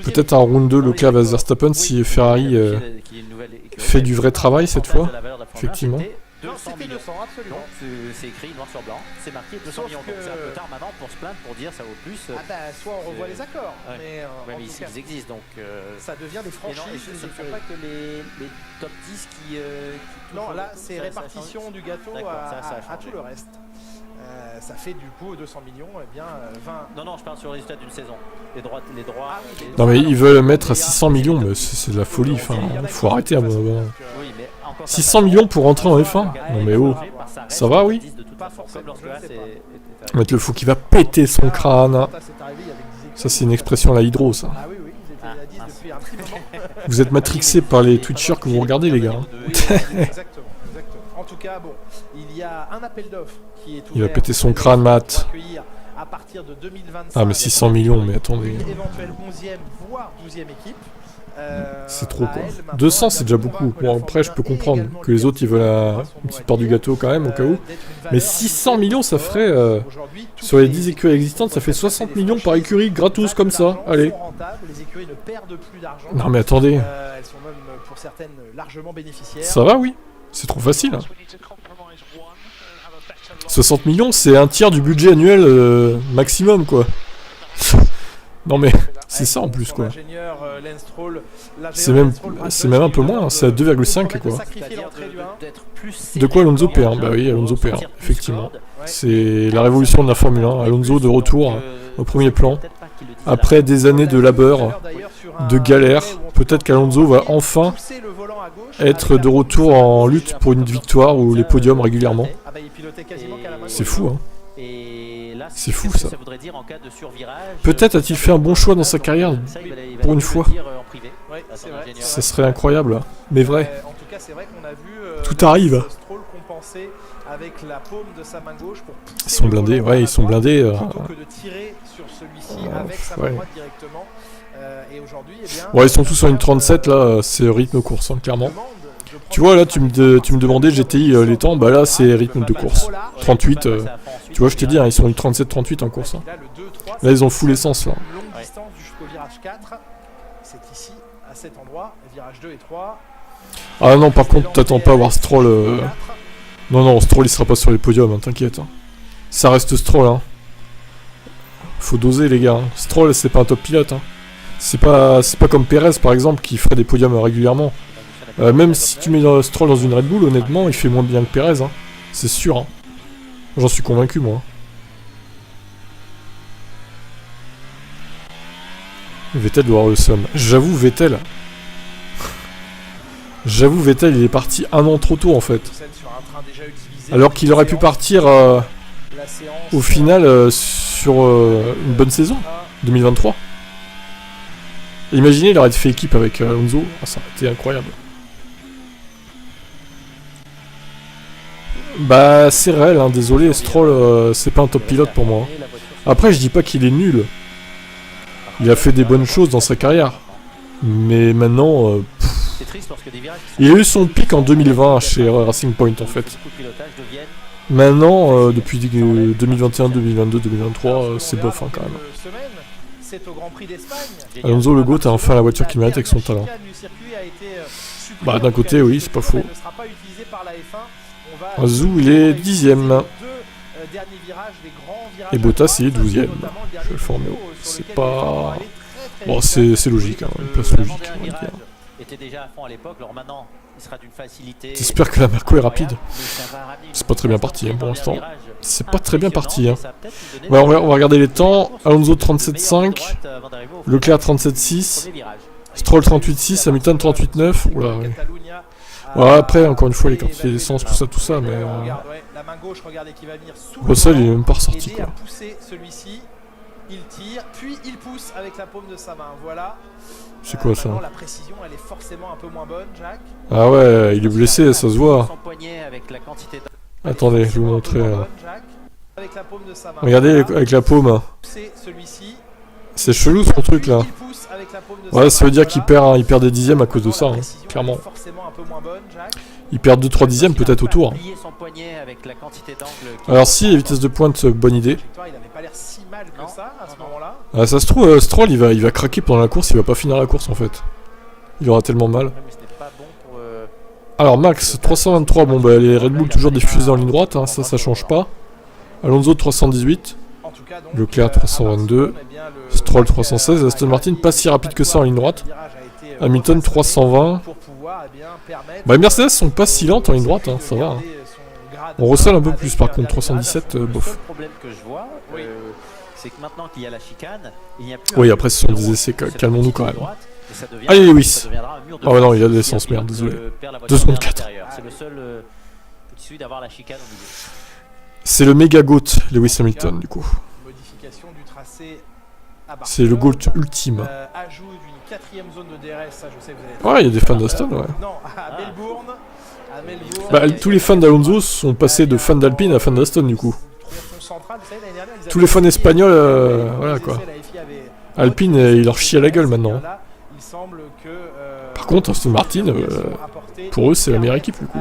Speaker 5: Peut-être en round 2, Leclerc vs Verstappen si Ferrari fait du vrai travail cette fois, effectivement.
Speaker 7: 200 millions. 200, absolument.
Speaker 8: C'est écrit noir sur blanc, c'est marqué 200 millions. Donc c'est un peu tard maintenant pour se plaindre, pour dire ça vaut plus.
Speaker 7: Ah bah soit on revoit les accords,
Speaker 8: ouais. Mais ici ils existent donc.
Speaker 7: Ça devient des franchises.
Speaker 8: Et ce ne sont pas que les top 10 qui
Speaker 7: non, là c'est répartition du gâteau à tout le reste. Ça fait du coup 200 millions, et bien 20.
Speaker 8: Non, je parle sur le résultat d'une saison. Les droits.
Speaker 5: Non mais ils veulent mettre à 600 millions, mais c'est de la folie. Enfin, faut arrêter. À bon. 600 millions pour rentrer en F1. Non mais oh, ça va oui. Mettre le fou qui va péter son crâne. Ça c'est une expression à la Hydro ça.
Speaker 7: Ah oui, ils étaient à 10 depuis un petit moment.
Speaker 5: Vous êtes matrixés par les Twitchers que vous regardez les gars.
Speaker 7: Exactement. En tout cas, bon, il y a un appel d'offres qui est ouvert.
Speaker 5: Il va péter son crâne, Matt.
Speaker 7: À partir de 2025.
Speaker 5: Ah mais 600 millions, mais attendez.
Speaker 7: Une éventuelle 11e voire 12e équipe.
Speaker 5: C'est trop quoi. 200 c'est déjà beaucoup. Bon après je peux comprendre que les autres ils veulent une petite part du gâteau quand même au cas où. Mais 600 millions ça ferait sur les 10 écuries existantes ça fait 60 millions par écurie gratos comme ça. Allez.
Speaker 7: Les écuries ne perdent plus d'argent.
Speaker 5: Non mais attendez.
Speaker 7: Elles sont même pour certaines largement bénéficiaires.
Speaker 5: Ça va oui. C'est trop facile. Hein. 60 millions c'est un tiers du budget annuel maximum quoi. Non mais c'est ça en plus quoi. C'est même un peu moins, c'est à 2,5 quoi. De quoi Alonso perd? Bah oui, Alonso perd, effectivement. C'est la révolution de la Formule 1, Alonso de retour au premier plan. Après des années de labeur, de galère, peut-être qu'Alonso va enfin être de retour en lutte pour une victoire ou les podiums régulièrement. C'est fou hein. C'est fou ça. Peut-être a-t-il fait un bon choix dans sa carrière pour une fois. Ça serait incroyable, mais vrai. Tout arrive.
Speaker 7: avancer avec la paume de sa main gauche pour pousser.
Speaker 5: Ils sont blindés, ouais, ils sont blindés.
Speaker 7: Plutôt que de tirer sur celui-ci avec sa main droite directement. Et aujourd'hui, eh bien,
Speaker 5: ouais, ils sont tous sur une 37 là, c'est rythme course, hein, clairement. Tu vois, là, tu me demandais GTI les temps, bah là, c'est rythme de course. 38, tu vois, je t'ai dit, hein, ils sont une 37-38 en course. Hein. Là, ils ont full essence, là.
Speaker 7: Longue distance jusqu'au virage 4, c'est ici, à cet endroit, virage 2 et 3.
Speaker 5: Ah non, par contre, t'attends pas à voir Stroll. Non, non, Stroll, il sera pas sur les podiums, hein, t'inquiète. Hein. Ça reste Stroll, hein. Faut doser, les gars. Hein. Stroll, c'est pas un top pilote, hein. C'est pas comme Perez, par exemple, qui ferait des podiums régulièrement. Même si tu mets Stroll dans une Red Bull, honnêtement, il fait moins bien que Perez, hein. C'est sûr, hein. J'en suis convaincu, moi. Vettel doit avoir le seum. J'avoue, Vettel, il est parti un an trop tôt, en fait. Alors qu'il aurait pu partir, au final, sur une bonne saison, 2023. Imaginez, il aurait fait équipe avec Alonso, ça aurait été incroyable. Bah, c'est réel, hein, désolé, Stroll, c'est pas un top pilote pour moi. Hein. Après, je dis pas qu'il est nul. Il a fait des bonnes choses dans sa carrière. Mais maintenant, il a eu son pic en 2020 chez Racing Point, en fait. Maintenant, depuis 2021, 2022, 2023, c'est bof, hein, quand même. Alonso le GOAT a enfin la voiture qu'il mérite avec son talent. Bah d'un côté oui, c'est pas faux. Azou il est 10ème. Et Bottas il est 12ème. Je le forme. C'est pas... Bon c'est logique, hein, une place logique on va dire. J'espère que la Merco est rapide. C'est pas très bien parti hein, pour l'instant. C'est pas très bien parti. Hein. Ouais, on va regarder les temps. Alonso 37.5, Leclerc 37.6, Stroll 38.6, Hamilton 38.9. Oula, ouais. Ouais, après, encore une fois, les quantités d'essence, tout ça, mais... Russell, il est même pas ressorti, quoi.
Speaker 7: Il tire, puis il pousse avec la paume de sa main. Voilà.
Speaker 5: C'est quoi ça?
Speaker 7: La précision, elle est forcément un peu moins bonne, Jack.
Speaker 5: Ah ouais, il est blessé, ça se voit. Attendez, je vais vous montrer. Regardez avec la paume. C'est chelou son truc là. Ouais, ça veut dire qu'il perd des dixièmes à cause de ça, hein, clairement. Il perd 2-3 dixièmes peut-être autour. Alors si, vitesse de pointe, bonne idée. Ah, ça se trouve, Stroll il va craquer pendant la course, il va pas finir la course en fait. Il aura tellement mal. Alors Max, 323, bon bah les Red Bull toujours diffusés en ligne droite, hein, ça change pas. Alonso 318, Leclerc 322, Stroll 316, Aston Martin pas si rapide que ça en ligne droite. Hamilton 320. Bah les Mercedes sont pas si lentes en ligne droite, hein, ça va. Hein. On recèle un peu plus par contre, 317, bof. Oui, après ce sont des essais, calmons-nous quand même. Allez Lewis. Ah ouais non, il a de l'essence, merde, désolé. 2 secondes 4. C'est le méga GOAT, Lewis Hamilton, du coup. C'est le GOAT ultime. Ouais, il y a des fans d'Aston, ouais. Bah, tous les fans d'Alonso sont passés de fans d'Alpine à fans d'Aston, du coup. Tous les fans espagnols, voilà quoi. Alpine, il leur chie à la gueule maintenant. Par contre, Aston Martin, pour eux, c'est la meilleure équipe, du coup.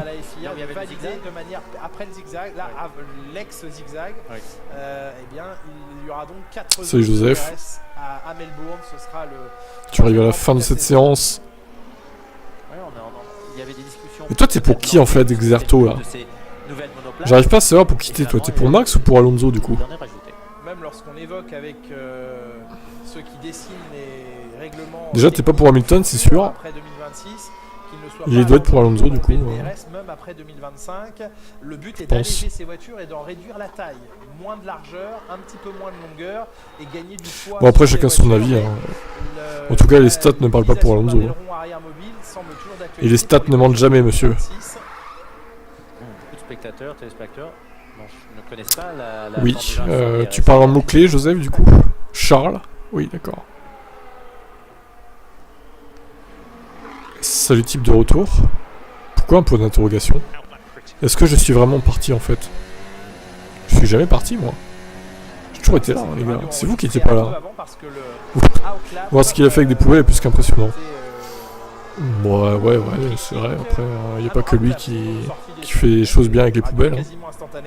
Speaker 5: Salut Joseph. Tu arrives à la fin de cette séance. Et toi, t'es pour qui en fait, Exerto là? J'arrive pas à savoir pour qui t'es, toi. T'es pour Max ou pour Alonso du coup?
Speaker 7: Même lorsqu'on évoque avec ceux qui dessinent les règlements.
Speaker 5: Déjà, t'es pas pour Hamilton, c'est sûr. Il doit être pour Alonso du coup.
Speaker 7: Même après 2025, le but est d'alléger ces voitures et d'en réduire la taille. Moins de largeur, un petit peu moins de longueur et gagner du poids.
Speaker 5: Bon, après, chacun son avis. Hein. En tout cas, les stats ne parlent pas pour Alonso. Hein. Et les stats ne mentent jamais, monsieur. Oui, tu parles en mots-clés, Joseph, du coup. Charles. Oui, d'accord. Salut type de retour. Pourquoi un point d'interrogation? Est-ce que je suis vraiment parti en fait? Je suis jamais parti moi. J'ai toujours été là les gars. C'est vous qui étiez pas là. Voir ce qu'il a fait avec des poubelles est plus qu'impressionnant. Ouais, c'est vrai. Après, il n'y a pas que lui qui fait des choses bien avec les poubelles. Hein.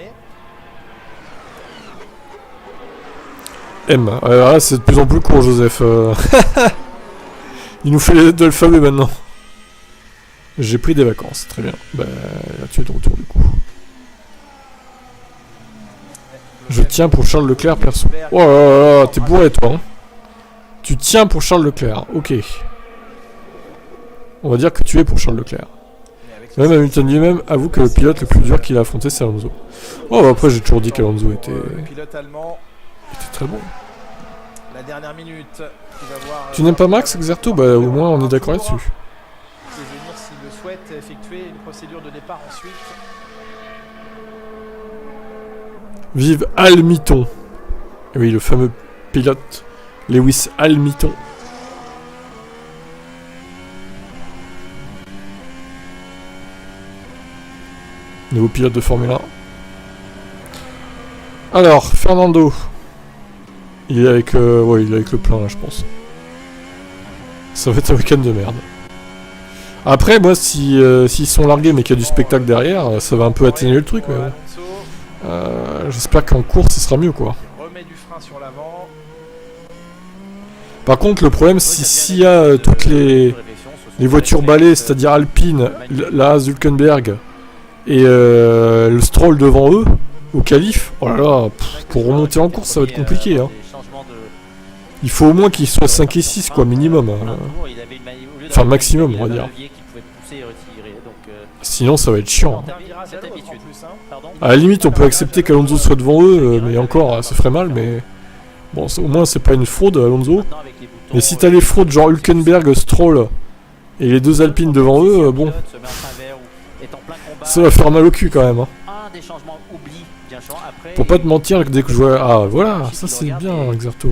Speaker 5: M. Là, c'est de plus en plus court, Joseph. Il nous fait les lettres de l'alphabet maintenant. J'ai pris des vacances, très bien. Bah, là, tu es de retour du coup. Je tiens pour Charles Leclerc, perso. Oh là là, t'es bourré, toi. Hein. Tu tiens pour Charles Leclerc, ok. On va dire que tu es pour Charles Leclerc. Même Hamilton lui-même avoue que le pilote le plus dur qu'il a affronté, c'est Alonso. Oh, bah après, j'ai toujours dit qu'Alonso était très bon.
Speaker 7: La dernière minute, qui va voir,
Speaker 5: tu n'aimes pas Max, Xerto? Bah, au moins, on est d'accord là-dessus.
Speaker 7: Et venir, s'il le souhaite, effectuer une procédure de départ ensuite.
Speaker 5: Vive Hamilton. Oui, le fameux pilote Lewis Hamilton. Nouveau pilote de Formule 1. Alors, Fernando. Il est avec, il est avec le plein là, je pense. Ça va être un week-end de merde. Après, moi, s'ils sont largués mais qu'il y a du spectacle derrière, ça va un peu atténuer le truc. J'espère qu'en course, ce sera mieux, quoi. Par contre, le problème, s'il y a toutes les voitures balais, c'est-à-dire Alpine, la Hülkenberg et le Stroll devant eux, au qualif, oh là là, pour remonter en course, ça va être compliqué. Hein. Il faut au moins qu'ils soient 5 et 6, quoi, minimum. Enfin, maximum, on va dire. Sinon, ça va être chiant. À la limite, on peut accepter qu'Alonso soit devant eux, mais encore, ça ferait mal, mais... Bon, au moins, c'est pas une fraude, Alonso. Mais si t'as les fraudes, genre Hülkenberg, Stroll, et les deux Alpines devant eux, bon... Ça va faire mal au cul, quand même. Hein. Pour pas te mentir, dès que je vois... Ah, voilà, ça c'est bien, Xerto.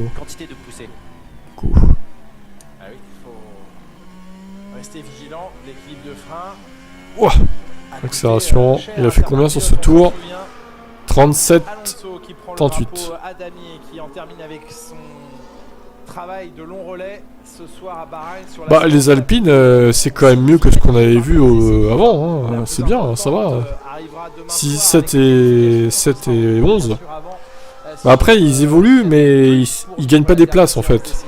Speaker 5: Cool.
Speaker 7: Restez vigilant, l'équilibre de frein.
Speaker 5: Ouah. Accélération, il a fait combien sur ce tour? 37, 38.
Speaker 7: Qui en termine avec son travail de long relais ce soir à Bahreïn sur la...
Speaker 5: Bah, les Alpines, c'est quand même mieux que ce qu'on avait vu avant. Hein. C'est bien, ça va. 6, 7 et 11. Bah, après, ils évoluent, mais ils gagnent pas des places en fait.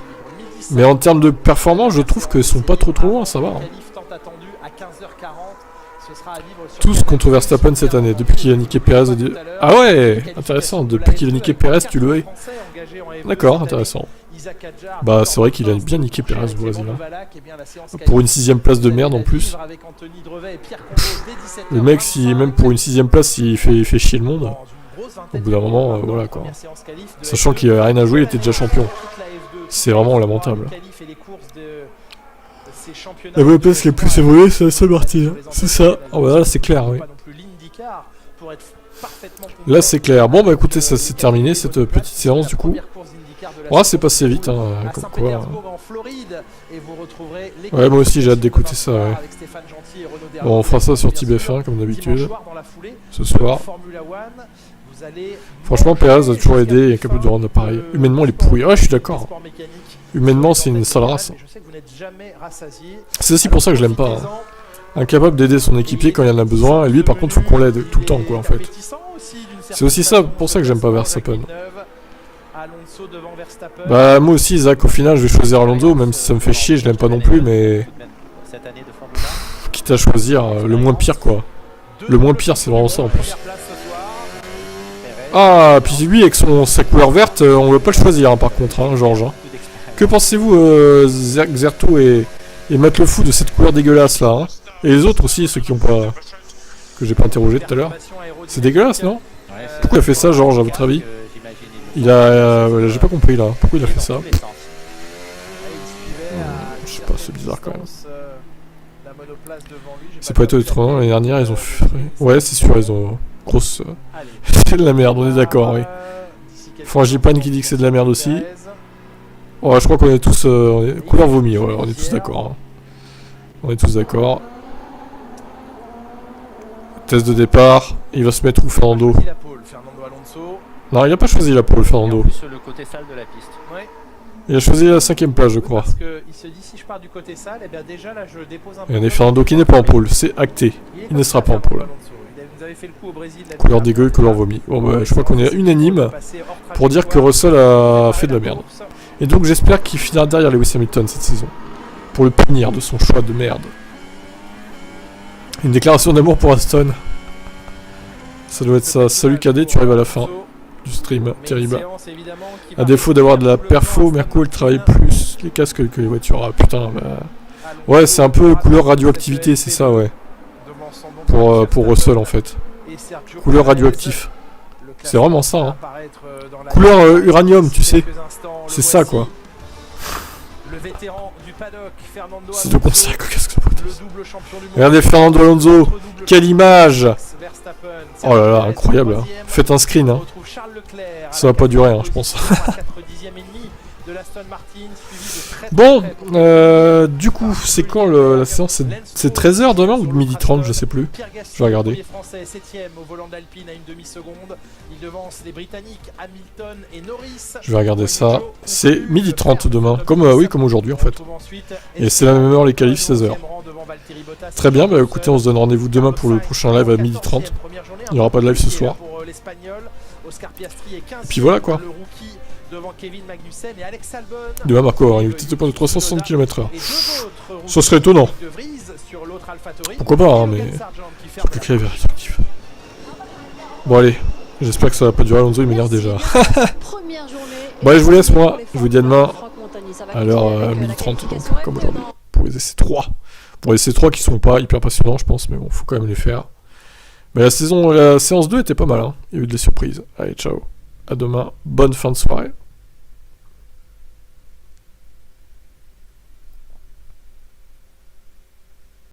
Speaker 5: Mais en termes de performance, je trouve qu'ils sont pas trop loin, ça va. Hein. Tous contre Verstappen cette année, depuis qu'il a niqué Perez. Ah ouais, intéressant, depuis qu'il a niqué Perez, tu le hais. D'accord, intéressant. Bah c'est vrai qu'il a bien niqué Perez au Brésil. Hein. Pour une 6ème place de merde en plus. Le mec, si même pour une 6ème place, il fait chier le monde. Au bout d'un moment, voilà quoi. Sachant qu'il avait rien à jouer, il était déjà champion. C'est vraiment lamentable. La bonne place qui est plus évoluée, c'est Aston Martin. C'est ça. Oh bah là, c'est clair, oui. Là, c'est clair. Bon, bah écoutez, ça s'est terminé cette petite séance du coup. Ouais, c'est passé vite, hein, comme quoi. Ouais, moi aussi, j'ai hâte d'écouter ça, ouais. Bon, on fera ça sur TBF1, comme d'habitude. Ce soir. Franchement, Perez a toujours aidé et est capable de rendre pareil. Humainement, il est pourri. Ouais, je suis d'accord. Humainement, c'est une sale race. C'est aussi pour ça que je l'aime pas. Hein. Incapable d'aider son équipier quand il en a besoin, et lui, par contre, faut qu'on l'aide tout le temps, quoi, en fait. C'est aussi ça, pour ça que j'aime pas Verstappen. Bah, moi aussi, Zach, au final, je vais choisir Alonso, même si ça me fait chier, je l'aime pas non plus, mais... Quitte à choisir le moins pire, quoi. Le moins pire, c'est vraiment ça, en plus. Ah, puis lui, avec sa couleur verte, on veut pas le choisir, hein, par contre, hein, Georges. Hein. Que pensez-vous, Xerto et Matt le fou de cette couleur dégueulasse, là hein. Et les autres aussi, ceux qui ont pas... que j'ai pas interrogé tout à l'heure. C'est dégueulasse, non? Pourquoi il a fait ça, Georges, à votre avis? Il a... j'ai pas compris, là. Pourquoi il a fait ça? Je sais pas, c'est bizarre, quand même. C'est pas étonnant, l'année dernière, ils ont fait... Ouais, c'est sûr, ils ont... Grosse... c'est de la merde, on est d'accord, oui. Frangipane qui dit que c'est de la merde aussi. Ouais, je crois qu'on est tous... couleur vomi, ouais, on est tous d'accord. Hein. On est tous d'accord. Test de départ. Il va se mettre où, Fernando? Non, il a pas choisi la pole, Fernando.
Speaker 8: En plus, le côté sale de la piste.
Speaker 7: Ouais.
Speaker 5: Il a choisi la 5ème place, je crois.
Speaker 7: Parce qu'il se dit, si je pars du côté sale, eh bien déjà là, je dépose un peu.
Speaker 5: Regardez, Fernando qui n'est pas en pole, c'est acté. Il ne sera pas en pole.
Speaker 7: Vous avez fait le coup au Brésil.
Speaker 5: Couleur dégueu, couleur vomi. Bon, bah, je crois qu'on est unanime pour dire que Russell a fait de la merde. Et donc, j'espère qu'il finira derrière Lewis Hamilton cette saison. Pour le punir de son choix de merde. Une déclaration d'amour pour Aston. Ça doit être ça. Salut Cadet, tu arrives à la fin du stream. Terrible. À défaut d'avoir de la perfo, Merco, elle travaille plus les casques que les voitures. Ah putain, bah... Ouais, c'est un peu couleur radioactivité, c'est ça, ouais. Pour Russell, en fait. Couleur radioactif. C'est vraiment ça, hein. Couleur uranium, tu sais. C'est ça, quoi. C'est de conseil, quoi, qu'est-ce que ça peut être. Regardez Fernando Alonso. Quelle image! Oh là là, incroyable. Hein. Faites un screen, hein. Ça va pas durer, hein, je pense. Bon, du coup, c'est quand la séance? C'est 13h demain ou 12h30, je sais plus. Je vais regarder. Je vais regarder ça. C'est 12h30 demain, comme oui, comme aujourd'hui en fait. Et c'est la même heure les qualifs, 16h. Très bien, bah écoutez, on se donne rendez-vous demain pour le prochain live à 12h30. Il n'y aura pas de live ce soir. Et puis voilà quoi. Demain Marco, il était de 360 km/h. Ça serait étonnant. Pourquoi pas, hein, mais... Bon allez, j'espère que ça va pas durer, Alonso il m'énerve déjà. Bon allez, je vous laisse moi, je vous dis à demain à l'heure 12h30 donc, comme aujourd'hui, pour les essais 3. Pour les essais 3 qui sont pas hyper passionnants je pense, mais bon, faut quand même les faire. Mais la séance 2 était pas mal, hein. Il y a eu des surprises. Allez, ciao, à demain, bonne fin de soirée.